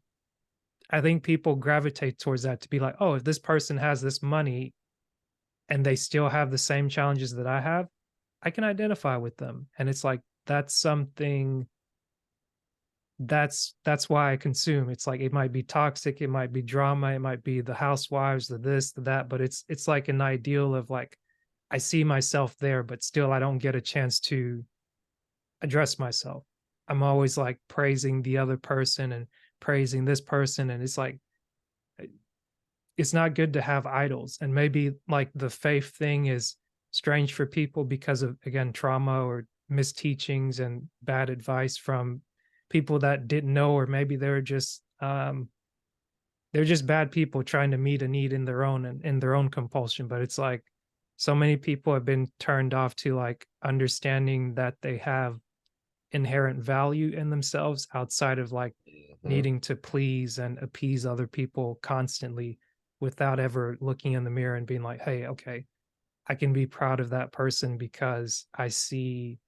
I think people gravitate towards that to be like, oh, if this person has this money and they still have the same challenges that I have, I can identify with them. And it's like that's something that's why I consume. It's like it might be toxic, it might be drama, it might be the housewives, the this, the that, but it's like an ideal of like I see myself there, but still I don't get a chance to address myself. I'm always like praising the other person and praising this person. And it's like it's not good to have idols. And maybe like the faith thing is strange for people because of again trauma or misteachings and bad advice from people that didn't know, or maybe they're just bad people trying to meet a need in their own and in their own compulsion. But it's like so many people have been turned off to like understanding that they have inherent value in themselves outside of like Mhm. needing to please and appease other people constantly without ever looking in the mirror and being like, hey, okay, I can be proud of that person because I see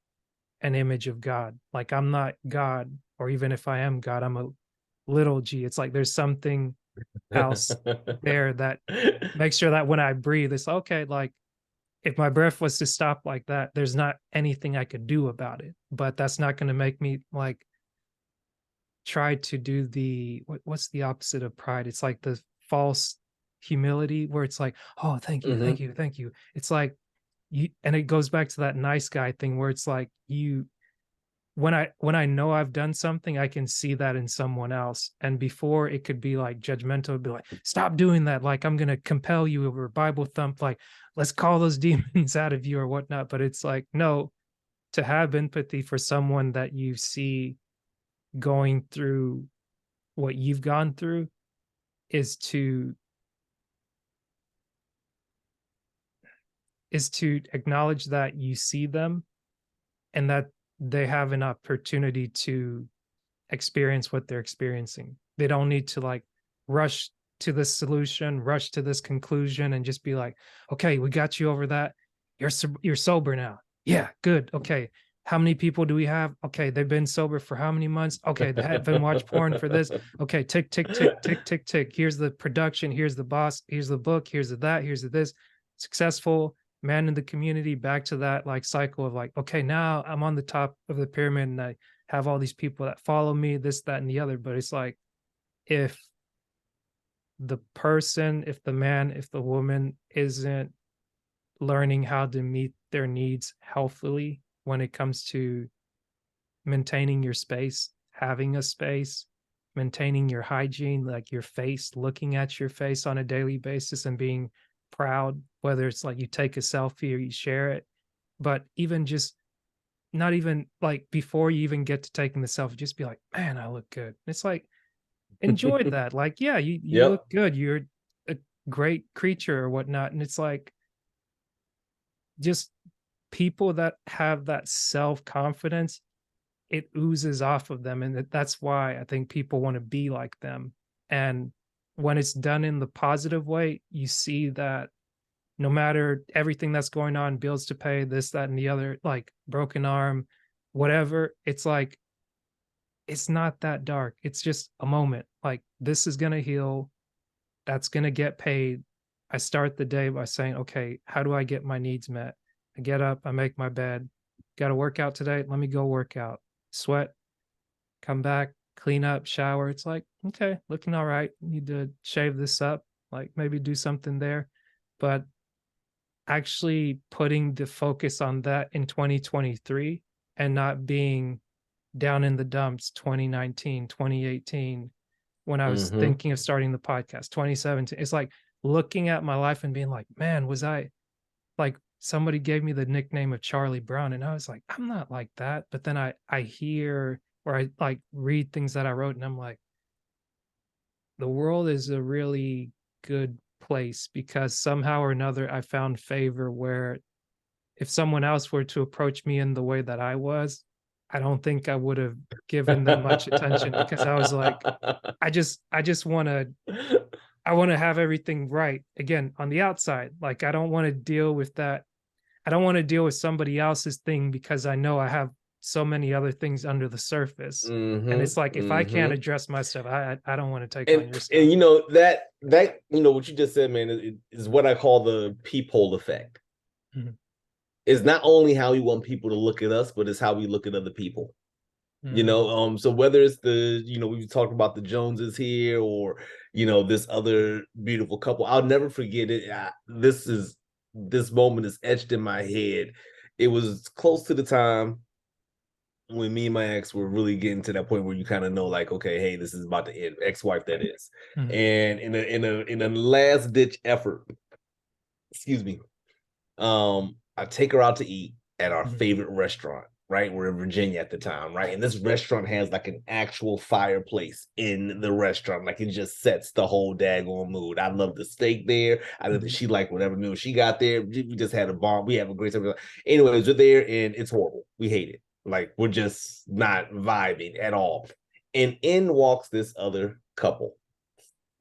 an image of God. Like I'm not God, or even if I am God, I'm a little g. It's like there's something else there that makes sure that when I breathe, it's okay. Like if my breath was to stop like that, there's not anything I could do about it. But that's not going to make me like try to do the what's the opposite of pride? It's like the false humility where it's like, oh, thank you, thank Mhm. you, thank you. It's like you, and it goes back to that nice guy thing where it's like you when I know I've done something, I can see that in someone else. And before it could be like judgmental, it'd be like, stop doing that. Like I'm gonna compel you over Bible thump, like, let's call those demons out of you or whatnot. But it's like, no, to have empathy for someone that you see going through what you've gone through is to is to acknowledge that you see them and that they have an opportunity to experience what they're experiencing. They don't need to like rush to this solution, rush to this conclusion, and just be like, "Okay, we got you over that. You're sober now. Yeah, good. Okay, how many people do we have? Okay, they've been sober for how many months? Okay, they haven't watched porn for this. Okay, tick, tick, tick, tick, tick, tick. Here's the production. Here's the boss. Here's the book. Here's the that. Here's the this. Successful man in the community. Back to that like cycle of like, okay, now I'm on the top of the pyramid and I have all these people that follow me, this, that, and the other. But it's like if the person, if the man, if the woman isn't learning how to meet their needs healthily when it comes to maintaining your space, having a space, maintaining your hygiene, like your face, looking at your face on a daily basis and being proud, whether it's like you take a selfie or you share it, but even just not even like before you even get to taking the selfie, just be like, man, I look good. It's like, enjoy that. Like, yeah, you look Yep. good. You're a great creature or whatnot. And it's like just people that have that self-confidence, it oozes off of them. And that's why I think people want to be like them. And when it's done in the positive way, you see that no matter everything that's going on, bills to pay, this, that, and the other, like broken arm, whatever, it's like it's not that dark. It's just a moment. Like this is gonna heal. That's gonna get paid. I start the day by saying, okay, how do I get my needs met? I get up, I make my bed. Got to work out today. Let me go work out. Sweat, come back, clean up, shower. It's like, okay, looking all right. Need to shave this up, like maybe do something there. But actually putting the focus on that in 2023 and not being down in the dumps 2019, 2018, when I was Mm-hmm. thinking of starting the podcast, 2017. It's like looking at my life and being like, man, was I like somebody gave me the nickname of Charlie Brown and I was like, I'm not like that. But then I hear or I like read things that I wrote and I'm like, the world is a really good place because somehow or another I found favor where if someone else were to approach me in the way that I was, I don't think I would have given them much attention because I was like, I just I want to have everything right again on the outside. Like I don't want to deal with that. I don't want to deal with somebody else's thing because I know I have so many other things under the surface. And Mm-hmm. it's like if I can't Mm-hmm. address my stuff, I don't want to take on your And stuff. you know that you know what you just said, man, is what I call the peephole effect. Mhm, It's not only how we want people to look at us, but it's how we look at other people. mhm, So whether it's the, we've talked about the Joneses here, or this other beautiful couple, I'll never forget it. This moment is etched in my head. It was close to the time when me and my ex were really getting to that point where you kind of know, like, okay, hey, this is about to end. Ex-wife, that is. mhm, And in a last ditch effort, excuse me, I take her out to eat at our mhm, favorite restaurant, right? We're in Virginia at the time, right? And this restaurant has like an actual fireplace in the restaurant. Like it just sets the whole daggone mood. I love the steak there. I know that mhm, she liked whatever meal she got there. We just had a bomb. We have a great time. Anyways, we're there and it's horrible. We hate it. Like we're just not vibing at all. And in walks this other couple,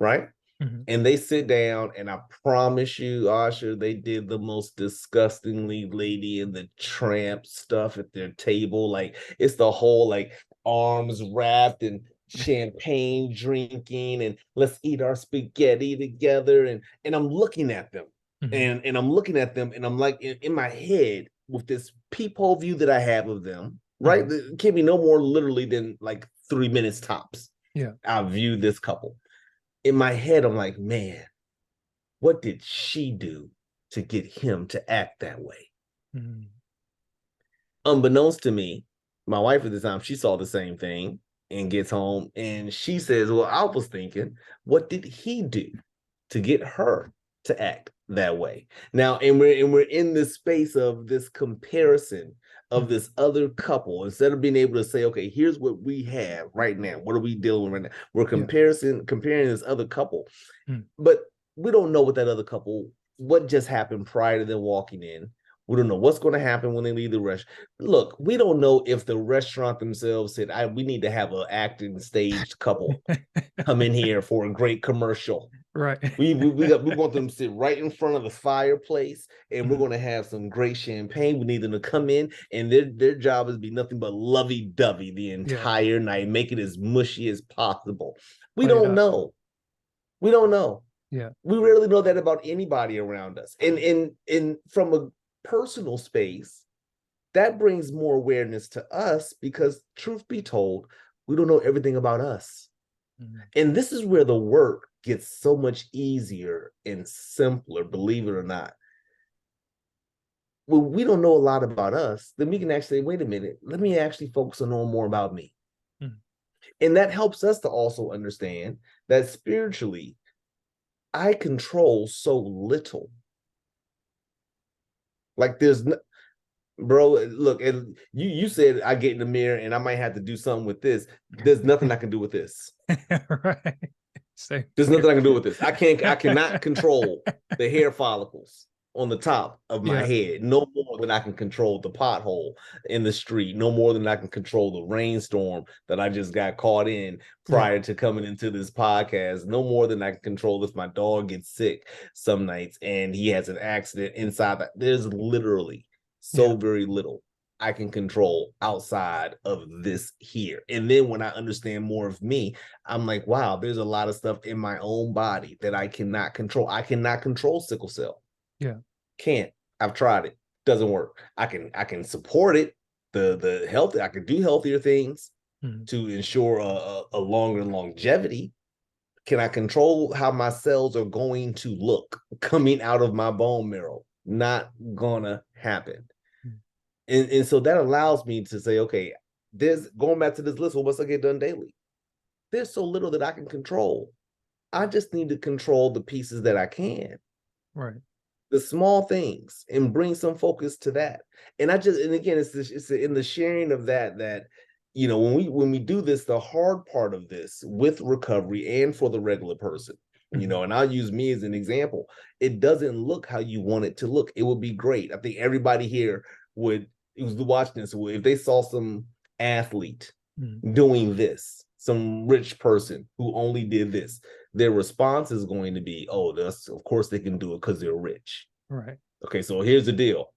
right? mhm, And they sit down, and I promise you, Usher, they did the most disgustingly Lady in the Tramp stuff at their table. Like it's the whole like arms wrapped and champagne drinking, and let's eat our spaghetti together. And I'm looking at them, mhm. and I'm looking at them, and I'm like in my head with this peephole view that I have of them. Right, Mhm. it can be no more literally than like 3 minutes tops. Yeah. I view this couple in my head. I'm like, man, what did she do to get him to act that way? Mhm. Unbeknownst to me, my wife at the time, she saw the same thing and gets home and she says, well, I was thinking, what did he do to get her to act that way? Now, and we're in this space of this comparison of Mhm. this other couple. Instead of being able to say, okay, here's what we have right now. What are we dealing with right now? We're Yeah. comparing this other couple, Mm. but we don't know what that other couple what just happened prior to them walking in. We don't know what's going to happen when they leave the restaurant. Look, we don't know if the restaurant themselves said, we need to have an acting staged couple come in here for a great commercial. Right. We want them to sit right in front of the fireplace, and we're going to have some great champagne. We need them to come in, and their job is be nothing but lovey-dovey the entire night, make it as mushy as possible. We don't know. We don't know. Yeah. We rarely know that about anybody around us. And from a personal space, that brings more awareness to us because, truth be told, we don't know everything about us. And this is where the work gets so much easier and simpler, believe it or not. When we don't know a lot about us, then we can actually say, wait a minute, let me actually focus on knowing more about me. And that helps us to also understand that spiritually, I control so little. Like there's no, bro, look, and you said I get in the mirror and I might have to do something with this. There's nothing I can do with this. Right. There's nothing I can do with this. I cannot control the hair follicles on the top of my head, no more than I can control the pothole in the street, no more than I can control the rainstorm that I just got caught in prior to coming into this podcast, no more than I can control if my dog gets sick some nights and he has an accident inside. There's literally so very little I can control outside of this here. And then when I understand more of me, I'm like, wow, there's a lot of stuff in my own body that I cannot control. I cannot control sickle cell. Can't. I've tried it. Doesn't work. I can support it. The health, I can do healthier things to ensure a longer longevity. Can I control how my cells are going to look coming out of my bone marrow? Not gonna happen. And so that allows me to say, okay, there's going back to this list, well, what's I get done daily? There's so little that I can control. I just need to control the pieces that I can. Right. The small things, and bring some focus to that. And again, it's in the sharing of that, you know, when we do this, the hard part of this with recovery and for the regular person, you know, and I'll use me as an example. It doesn't look how you want it to look. It would be great. I think everybody here would, who's watching this, if they saw some athlete doing this, some rich person who only did this, their response is going to be, oh, that's, of course they can do it because they're rich. Right. Okay, so here's the deal.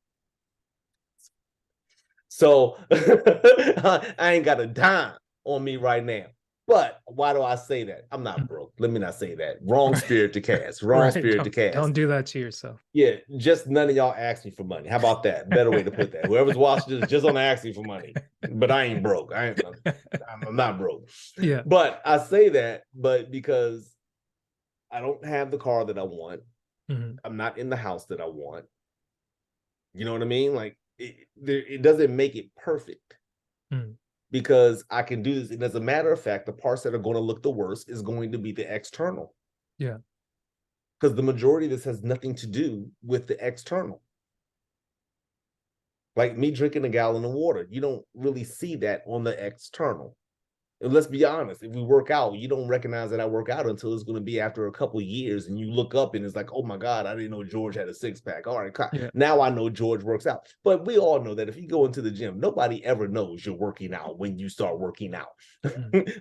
So I ain't got a dime on me right now. But why do I say that? I'm not broke. Let me not say that. Wrong spirit to cast. Wrong spirit to cast. Don't do that to yourself. Yeah, just none of y'all ask me for money. How about that? Better way to put that. Whoever's watching this, just don't ask me for money. But I ain't broke. I'm not broke. Yeah. But I say that, but because I don't have the car that I want. I'm not in the house that I want. You know what I mean? Like it doesn't make it perfect. Because I can do this. And as a matter of fact, the parts that are going to look the worst is going to be the external. Yeah. Because the majority of this has nothing to do with the external. Like me drinking a gallon of water, you don't really see that on the external. And let's be honest, if we work out, you don't recognize that I work out until it's going to be after a couple of years, and you look up and it's like, oh my God, I didn't know George had a six-pack. All right, now I know George works out. But we all know that if you go into the gym, nobody ever knows you're working out when you start working out.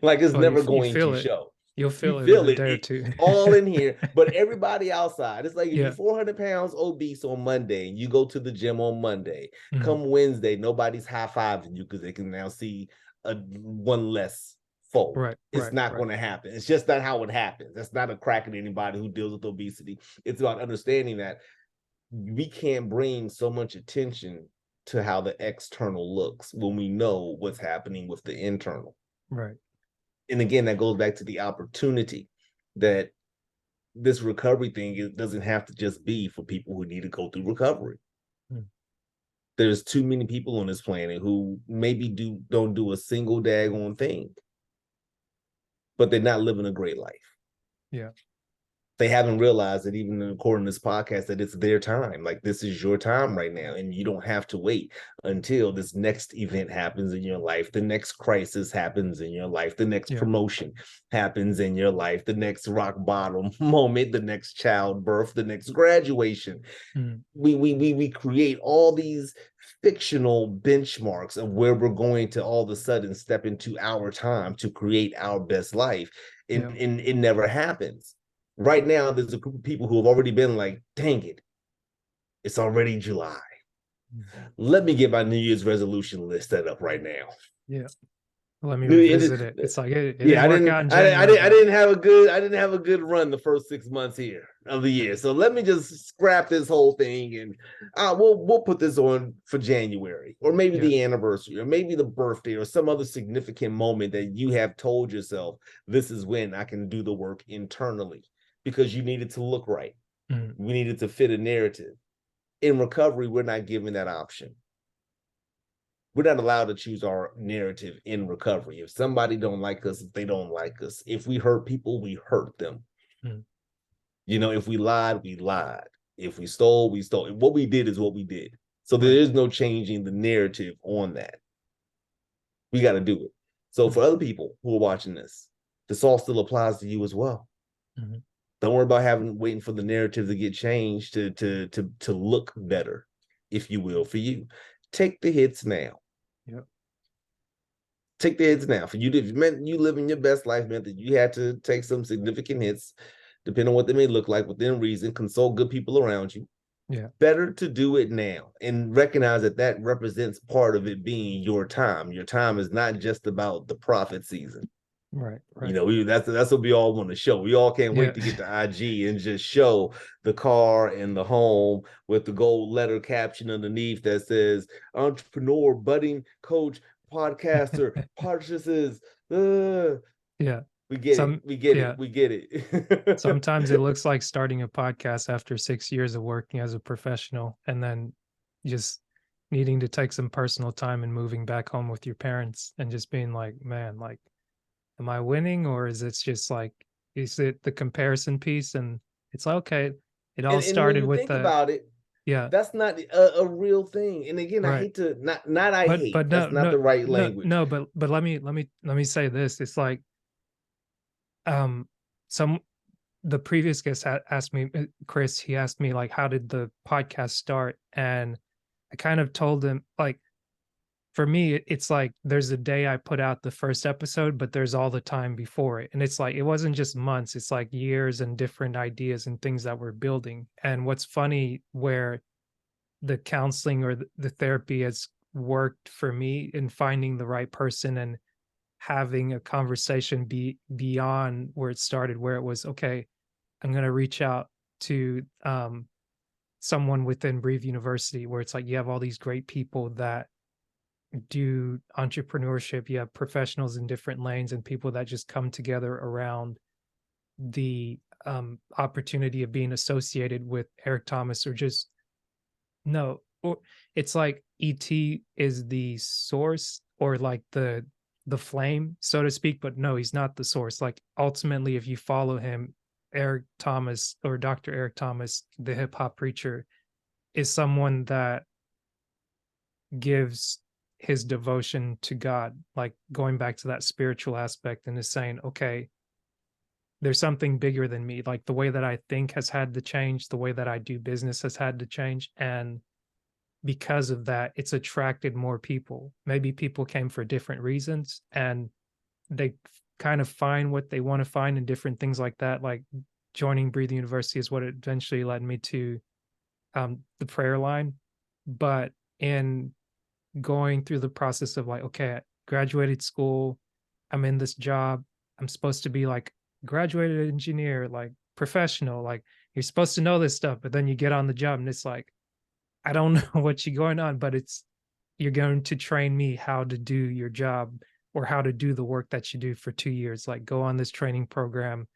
Like it's never going to show. You'll feel it in a day or two. All in here, but everybody outside. It's like if you're 400 pounds obese on Monday and you go to the gym on Monday, come Wednesday, nobody's high-fiving you because they can now see one less fold. It's not going to happen. It's just not how it happens. That's not a crack at anybody who deals with obesity. It's about understanding that we can't bring so much attention to how the external looks when we know what's happening with the internal. Right. And again, that goes back to the opportunity that this recovery thing, it doesn't have to just be for people who need to go through recovery. There's too many people on this planet who maybe don't do a single daggone thing, but they're not living a great life. Yeah. They haven't realized that even according to this podcast, that it's their time. Like, this is your time right now, and you don't have to wait until this next event happens in your life, the next crisis happens in your life, the next Yeah. promotion happens in your life, the next rock bottom moment, the next childbirth, the next graduation. Mm. We create all these fictional benchmarks of where we're going to all of a sudden step into our time to create our best life, Yeah. and it never happens. Right now, there's a group of people who have already been like, dang it, it's already July. Let me get my New Year's resolution list set up right now. Yeah. Let me revisit it. It's like it Yeah, didn't work out in January, I but didn't have a good run the first 6 months here of the year. So let me just scrap this whole thing, and we'll put this on for January, or maybe yeah. the anniversary, or maybe the birthday, or some other significant moment that you have told yourself, this is when I can do the work internally, because you needed to look right. Mm. We needed to fit a narrative. In recovery, we're not given that option. We're not allowed to choose our narrative in recovery. If somebody don't like us, if they don't like us. If we hurt people, we hurt them. Mm. You know, if we lied, we lied. If we stole, we stole. What we did is what we did. So there Right. is no changing the narrative on that. We got to do it. So Mm. for other people who are watching this all still applies to you as well. Mhm. Don't worry about waiting for the narrative to get changed to look better, if you will, for you. Take the hits now. Yep. Take the hits now. For you, if meant you living your best life meant that you had to take some significant hits, depending on what they may look like, within reason. Consult good people around you. Yeah. Better to do it now, and recognize that that represents part of it being your time. Your time is not just about the profit season. Right. You Right. know, that's what we all want to show. We all can't Yeah. wait to get to IG and just show the car and the home with the gold letter caption underneath that says entrepreneur, budding coach, podcaster, purchases. Yeah. We get it. Some We get it. yeah. We get it. Sometimes it looks like starting a podcast after 6 years of working as a professional and then just needing to take some personal time and moving back home with your parents and just being like, "Man, like, am I winning or is it just like is it the comparison piece?" And it's like, okay, it all And when started you with think the about it, yeah, that's not a real thing. And again, I right. hate to not I hate. But That's no, not the right no, language. no, but let me say this. It's like um some the previous guest asked me, Chris, he asked me like, how did the podcast start? And I kind of told him like, for me, it's like there's a day I put out the first episode, but there's all the time before it. And it's like it wasn't just months, it's like years and different ideas and things that we're building. And what's funny where the counseling or the therapy has worked for me in finding the right person and having a conversation beyond where it started, where it was okay, I'm going to reach out to someone within Breathe University, where it's like you have all these great people that do entrepreneurship. You have professionals in different lanes and people that just come together around the opportunity of being associated with Eric Thomas, or just no, or it's like ET is the source or like the flame, so to speak, but no, he's not the source. Like ultimately, if you follow him, Eric Thomas or Dr. Eric Thomas, the hip hop preacher, is someone that gives his devotion to God, like going back to that spiritual aspect and is saying, okay, there's something bigger than me. Like the way that I think has had to change, the way that I do business has had to change. And because of that, it's attracted more people. Maybe people came for different reasons and they kind of find what they want to find in different things like that. Like joining Breathe University is what eventually led me to the prayer line. But in going through the process of like, okay, I graduated school, I'm in this job, I'm supposed to be like graduated engineer, like professional, like you're supposed to know this stuff, but then you get on the job and it's like, I don't know what you're going on, but it's you're going to train me how to do your job or how to do the work that you do for 2 years. Like go on this training program,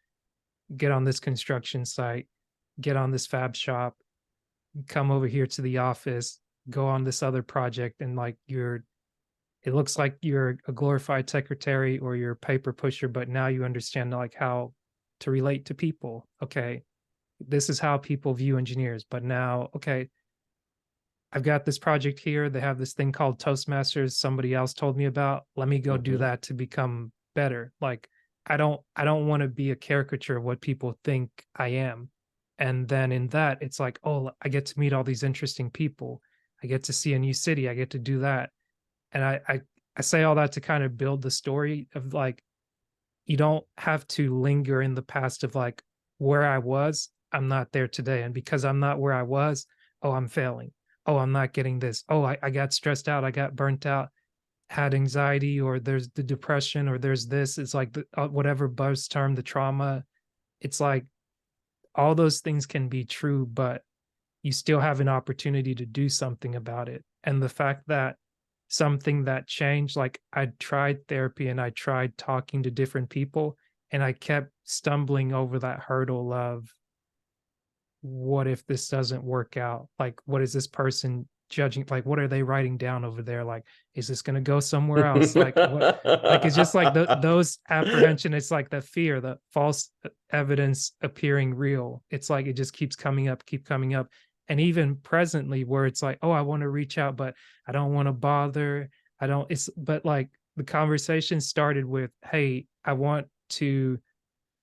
get on this construction site, get on this fab shop, come over here to the office, go on this other project, and like you're it looks like you're a glorified secretary or you're a paper pusher, but now you understand like how to relate to people. Okay. this is how people view engineers. But now, okay, I've got this project here. They have this thing called Toastmasters. Somebody else told me about. Let me go do Mhm. that to become better. Like I don't want to be a caricature of what people think I am. And then in that, it's like, oh, I get to meet all these interesting people. I get to see a new city. I get to do that. And I say all that to kind of build the story of like you don't have to linger in the past of like where I was, I'm not there today. And because I'm not where I was, oh, I'm failing. Oh, I'm not getting this. Oh, I got stressed out. I got burnt out, had anxiety, or there's the depression, or there's this. It's like whatever buzz term, the trauma. It's like all those things can be true, but you still have an opportunity to do something about it. And the fact that something that changed, like I tried therapy and I tried talking to different people, and I kept stumbling over that hurdle of what if this doesn't work out? Like, what is this person judging? Like, what are they writing down over there? Like, is this going to go somewhere else? Like, what? Like, it's just like those apprehension. It's like the fear, the false evidence appearing real. It's like it just keeps coming up, keep coming up. And even presently, where it's like, oh, I want to reach out, but I don't want to bother. I don't, it's, but like the conversation started with, hey, I want to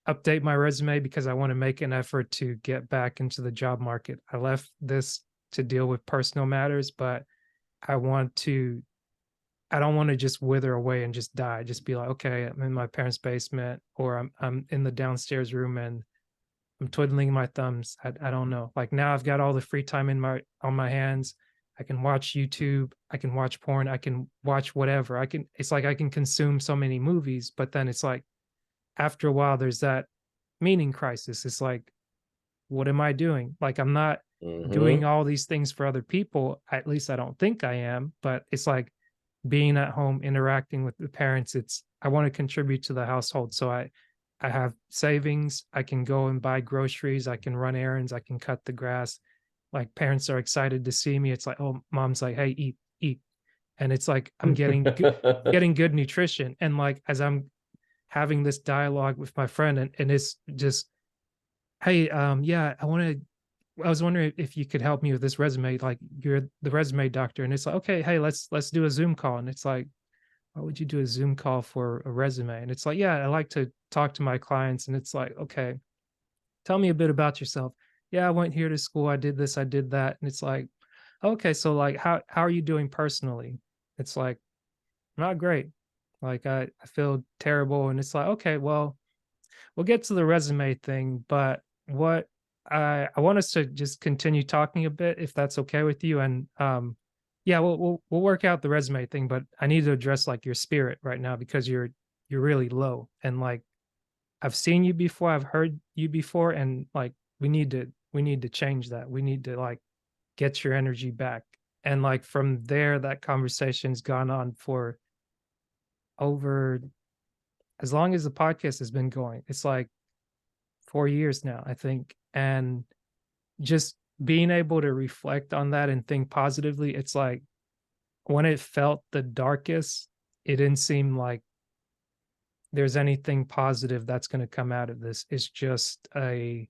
update my resume because I want to make an effort to get back into the job market. I left this to deal with personal matters, but I want to I don't want to just wither away and just die. Just be like, okay, I'm in my parents' basement or I'm in the downstairs room and I'm twiddling my thumbs. I don't know. Like now I've got all the free time in my on my hands. I can watch YouTube, I can watch porn, I can watch whatever. I can it's like I can consume so many movies, but then it's like after a while there's that meaning crisis. It's like, what am I doing? Like, I'm not doing Mhm. all these things for other people. At least I don't think I am. But it's like being at home, interacting with the parents. It's I want to contribute to the household. So I have savings. I can go and buy groceries. I can run errands. I can cut the grass. Like parents are excited to see me. It's like, oh, mom's like, hey, eat, eat. And it's like I'm getting good nutrition. And like as I'm having this dialogue with my friend and it's just hey, yeah, I was wondering if you could help me with this resume. Like you're the resume doctor. And it's like, okay, hey, let's do a Zoom call. And it's like, why would you do a Zoom call for a resume? And it's like, yeah, I like to talk to my clients. And it's like, okay, tell me a bit about yourself. Yeah, I went here to school, I did this, I did that. And it's like, okay, so like how are you doing personally? It's like, not great. Like I feel terrible. And it's like, okay, well, we'll get to the resume thing, but what I want us to just continue talking a bit, if that's okay with you. And yeah, we'll work out the resume thing, but I need to address like your spirit right now because you're really low. And like I've seen you before, I've heard you before, and like we need to change that. We need to like get your energy back. And like from there, that conversation's gone on for over as long as the podcast has been going. It's like 4 years now, I think, and just being able to reflect on that and think positively, it's like when it felt the darkest, it didn't seem like there's anything positive that's gonna come out of this. It's just the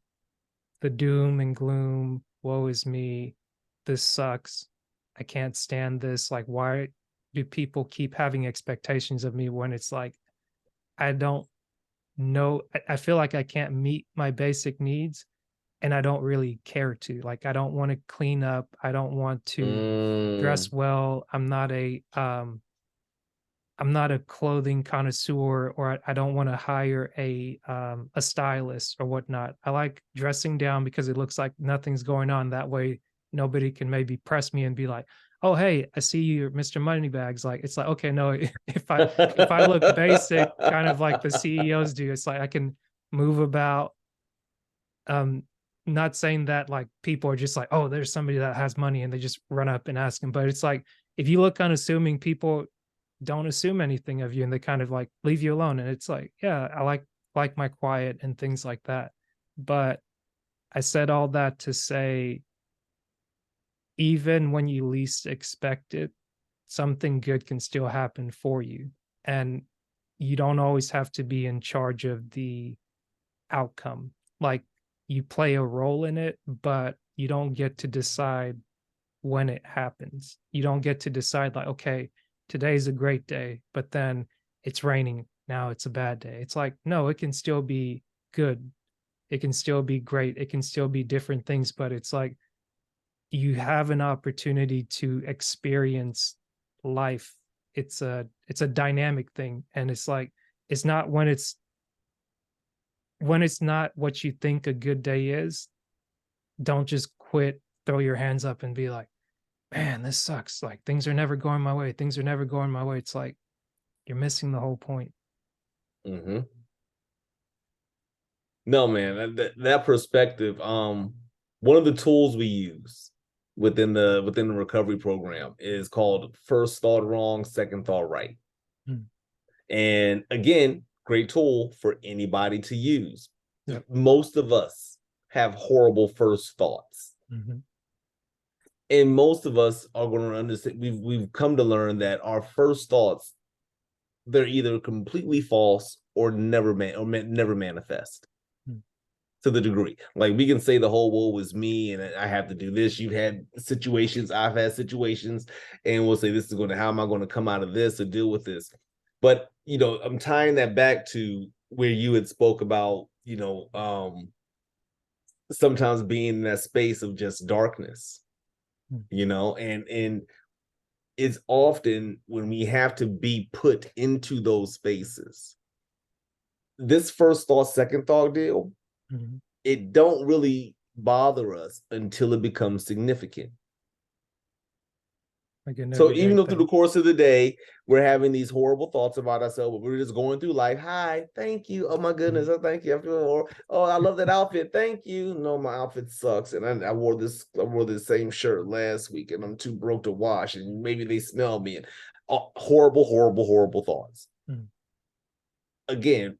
doom and gloom, woe is me, this sucks, I can't stand this, like, why do people keep having expectations of me when it's like, I don't know I feel like I can't meet my basic needs and I don't really care to. Like I don't want to clean up. I don't want to Mm. dress well. I'm not a clothing connoisseur or I don't want to hire a stylist or whatnot. I like dressing down because it looks like nothing's going on. That way nobody can maybe press me and be like, "Oh, hey, I see you, Mr. Moneybags." Like it's like, okay, no, if I look basic, kind of like the CEOs do, it's like I can move about um not saying that like people are just like, oh, there's somebody that has money and they just run up and ask him, but it's like if you look unassuming, people don't assume anything of you and they kind of like leave you alone. And it's like, yeah, I like my quiet and things like that. But I said all that to say even when you least expect it, something good can still happen for you. And you don't always have to be in charge of the outcome. Like you play a role in it, but you don't get to decide when it happens. You don't get to decide like, okay, today's a great day, but then it's raining. Now it's a bad day. It's like, no, it can still be good. It can still be great. It can still be different things, but it's like you have an opportunity to experience life. It's a dynamic thing. And it's like, it's not when it's not what you think a good day is, don't just quit, throw your hands up and be like, man, this sucks. Like things are never going my way. Things are never going my way. It's like you're missing the whole point. Hmm. No, man, that perspective. One of the tools we use within the recovery program is called first thought wrong, second thought right. Mm. And again, great tool for anybody to use. Yep. Most of us have horrible first thoughts. Mhm. And most of us are going to understand, we've come to learn that our first thoughts, they're either completely false or never manifest Mm. to the degree. Like we can say the whole woe was me and I have to do this. You've had situations, I've had situations, and we'll say this is going to, how am I going to come out of this or deal with this? But I'm tying that back to where you had spoke about, sometimes being in that space of just darkness, Mm. and it's often when we have to be put into those spaces. This first thought, second thought deal, Mhm. it don't really bother us until it becomes significant. Like an So everyday even though through the thing. course of the day we're having these horrible thoughts about ourselves, but we're just going through life. Hi, thank you. Oh my goodness, Mhm. oh thank you. I feel more. Oh, I love that outfit. Thank you. No, my outfit sucks, and I wore this. I wore this same shirt last week, and I'm too broke to wash, and maybe they smell me. And horrible, horrible, horrible thoughts. Mm. Again,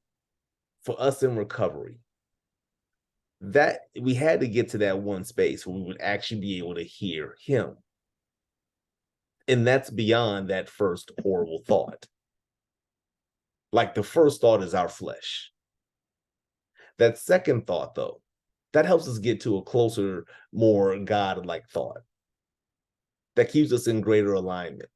for us in recovery, that we had to get to that one space where we would actually be able to hear him. And that's beyond that first horrible thought. Like the first thought is our flesh. That second thought, though, that helps us get to a closer, more God-like thought that keeps us in greater alignment,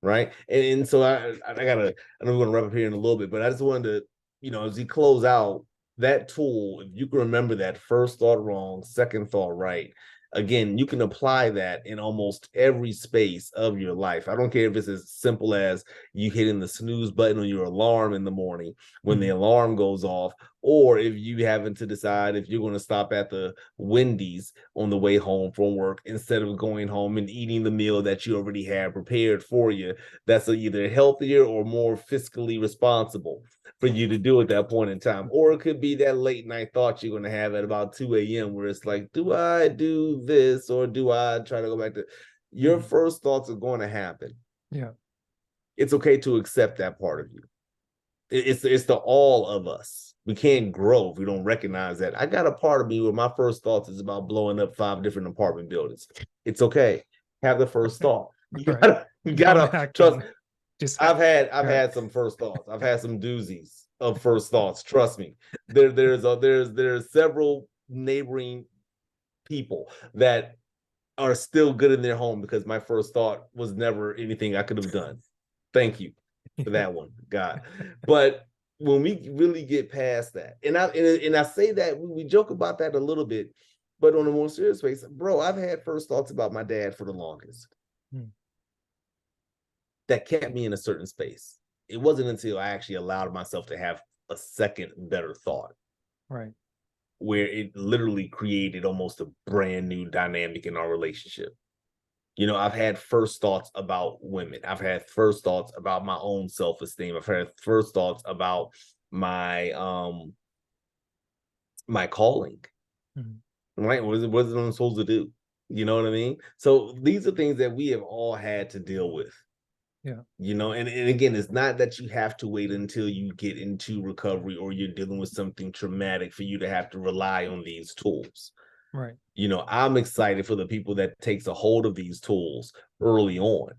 right? And so I know we're gonna wrap up here in a little bit, but I just wanted to, as we close out, that tool, if you can remember that first thought wrong, second thought right, again, you can apply that in almost every space of your life. I don't care if it's as simple as you hitting the snooze button on your alarm in the morning when the Mhm. alarm goes off, or if you having to decide if you're going to stop at the Wendy's on the way home from work instead of going home and eating the meal that you already had prepared for you. That's either healthier or more fiscally responsible for you to do at that point in time. Or it could be that late night thought you're going to have at about 2 a.m. where it's like, do I do this or do I try to go back to your Mhm. first thoughts are going to happen. Yeah. It's okay to accept that part of you. It's the all of us. We can't grow if we don't recognize that. I got a part of me where my first thoughts is about blowing up 5 different apartment buildings. It's okay. Have the first thought. You Right. gotta, you Don't gotta act trust. on it. Just I've right. had some first thoughts. I've had some doozies of first thoughts. Trust me. There's several neighboring people that are still good in their home because my first thought was never anything I could have done. Thank you for Yeah. that one, God. But when we really get past that, and I say that we joke about that a little bit, but on a more serious basis, bro, I've had first thoughts about my dad for the longest Mm. that kept me in a certain space. It wasn't until I actually allowed myself to have a second better thought Right. where it literally created almost a brand new dynamic in our relationship. I've had first thoughts about women. I've had first thoughts about my own self-esteem. I've had first thoughts about my calling. Mhm. Right? What is it I'm supposed to do? You know what I mean? So these are things that we have all had to deal with. Yeah. And again, it's not that you have to wait until you get into recovery or you're dealing with something traumatic for you to have to rely on these tools. Right. I'm excited for the people that takes a hold of these tools early on.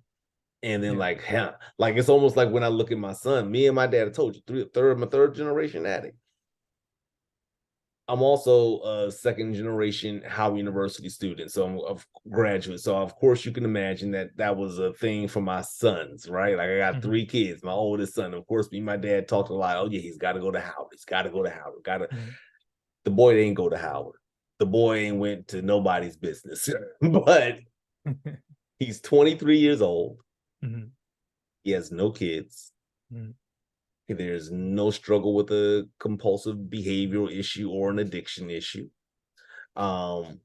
And then Yeah. like it's almost like when I look at my son, me and my dad, I told you, my third generation addict. I'm also a second generation Howard University student, so I'm a graduate. So of course you can imagine that that was a thing for my sons, right? Like I got Mhm. 3 kids. My oldest son, of course, me and my dad talked a lot. Oh yeah, he's got to go to Howard. He's got to go to Howard. Got to. Mhm. The boy didn't go to Howard. The boy ain't went to nobody's business, but he's 23 years old. Mhm. He has no kids. Mhm. There's no struggle with a compulsive behavioral issue or an addiction issue. Um,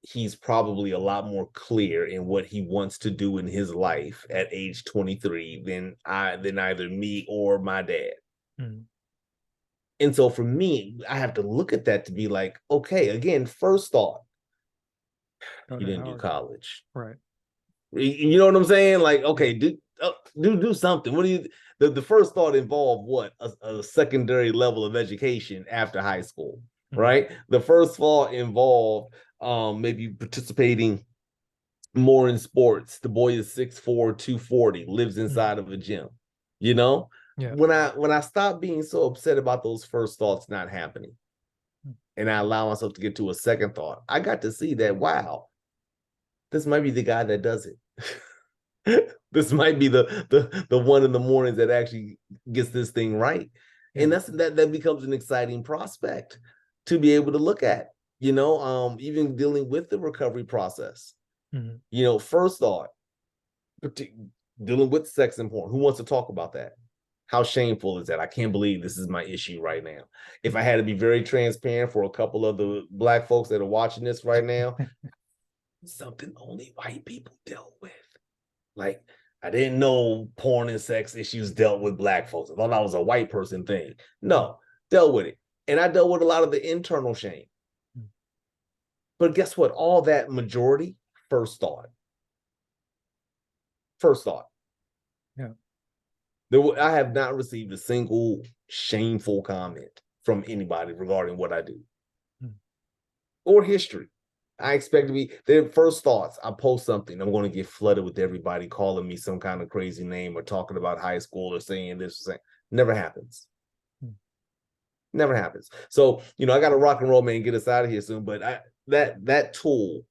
he's probably a lot more clear in what he wants to do in his life at age 23 than either me or my dad. Mhm. And so for me, I have to look at that to be like, okay, again, first thought, Go you to didn't do Howard. college. Right. You know what I'm saying? Like, Yeah. okay, do something. What do you the first thought involved what? A secondary level of education after high school, Mhm. right? The first thought involved maybe participating more in sports. The boy is 6'4", 240, lives Mhm. inside of a gym. You know, Yeah. when I stop being so upset about those first thoughts not happening, Mm. and I allow myself to get to a second thought, I got to see that wow, this might be the guy that does it. This might be the one in the mornings that actually gets this thing right. And Yeah. that becomes an exciting prospect to be able to look at, even dealing with the recovery process. Mhm. First thought, dealing with sex and porn. Who wants to talk about that? How shameful is that? I can't believe this is my issue right now. If I Mhm. had to be very transparent for a couple of the Black folks that are watching this right now, something only white people dealt with. Like, I didn't know porn and sex issues dealt with Black folks. I thought that was a white person thing. Mm. No, dealt with it. And I dealt with a lot of the internal shame. Mm. But guess what? All that majority, first thought. First thought. Yeah. I have not received a single shameful comment from anybody regarding what I do Mm. or history. I expect to be their first thoughts. I post something, I'm going to get flooded with everybody calling me some kind of crazy name or talking about high school or saying this or saying. Never happens. Mm. Never happens. So, I got to rock and roll, man, get us out of here soon. But that tool,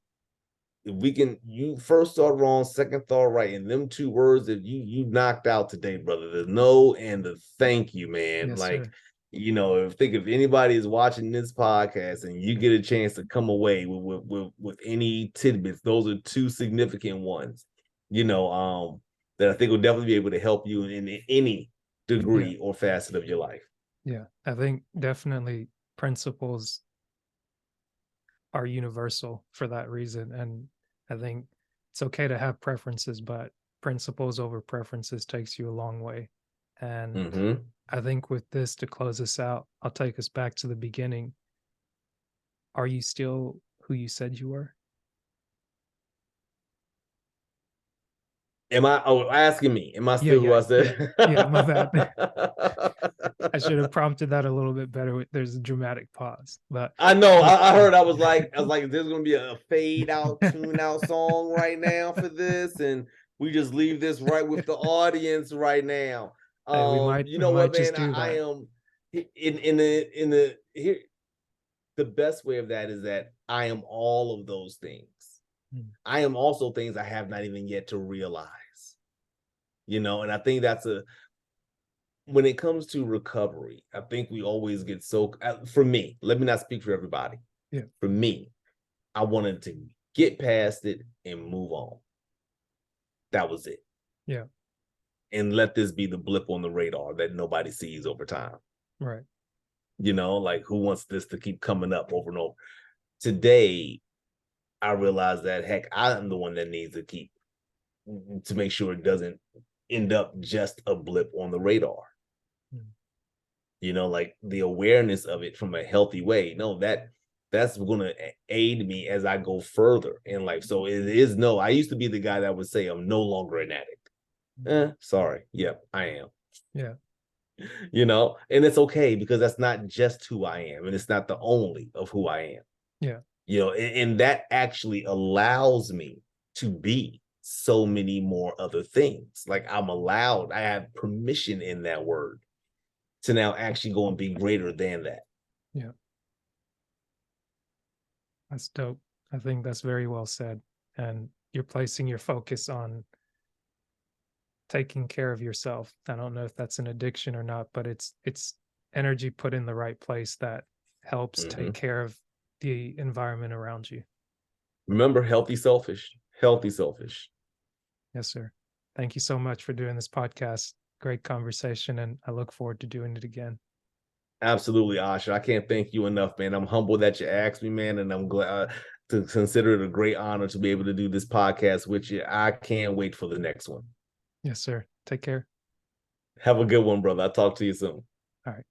if we can, you first thought wrong, second thought right, and them 2 words that you knocked out today, brother. The no and the thank you, man. Yes, Like, sir. if anybody is watching this podcast and you get a chance to come away with any tidbits, those are 2 significant ones. That I think will definitely be able to help you in any Yeah. degree or facet of your life. Yeah. I think definitely principles are universal for that reason. And I think it's okay to have preferences, but principles over preferences takes you a long way. And Mm-hmm. I think with this to close us out, I'll take us back to the beginning. Are you still who you said you were? Asking me, am I Yeah, still who yeah, I yeah, said? yeah. My bad. I should have prompted that a little bit better. There's a dramatic pause, but I know. yeah, I heard. I was like, there's gonna be a fade out, tune out song right now for this, and we just leave this right with the audience right now. hey, You we know what, might just man? do I that. am in the here. The best way of that is that I am all of those things. Mm. I am also things I have not even yet to realize. And I think that's when it comes to recovery. I think we always get so. For me, let me not speak for everybody. Yeah, For me, I wanted to get past it and move on. That was it. yeah, And let this be the blip on the radar that nobody sees over time. right. Like who wants this to keep coming up over and over? Today, I realize that heck, I'm the one that needs to keep to make sure it doesn't end up just a blip on the radar. Mm. Like the awareness of it from a healthy way. No, that's going to aid me as I go further in life. So it is no, I used to be the guy that would say I'm no longer an addict. Sorry. Yep, I am. Yeah, And it's okay because that's not just who I am and it's not the only of who I am. yeah, And that actually allows me to be so many more other things. Like I have permission in that word to now actually go and be greater than that. yeah. That's dope. I think that's very well said. And you're placing your focus on taking care of yourself. I don't know if that's an addiction or not, but it's energy put in the right place that helps take Mhm. care of the environment around you. Remember, healthy, selfish, healthy, selfish. Yes, sir. Thank you so much for doing this podcast. Great conversation, and I look forward to doing it again. Absolutely, Asha. I can't thank you enough, man. I'm humbled that you asked me, man, and I'm glad to consider it a great honor to be able to do this podcast with you. I can't wait for the next one. Yes, sir. Take care. Have a good one, brother. I'll talk to you soon. All right.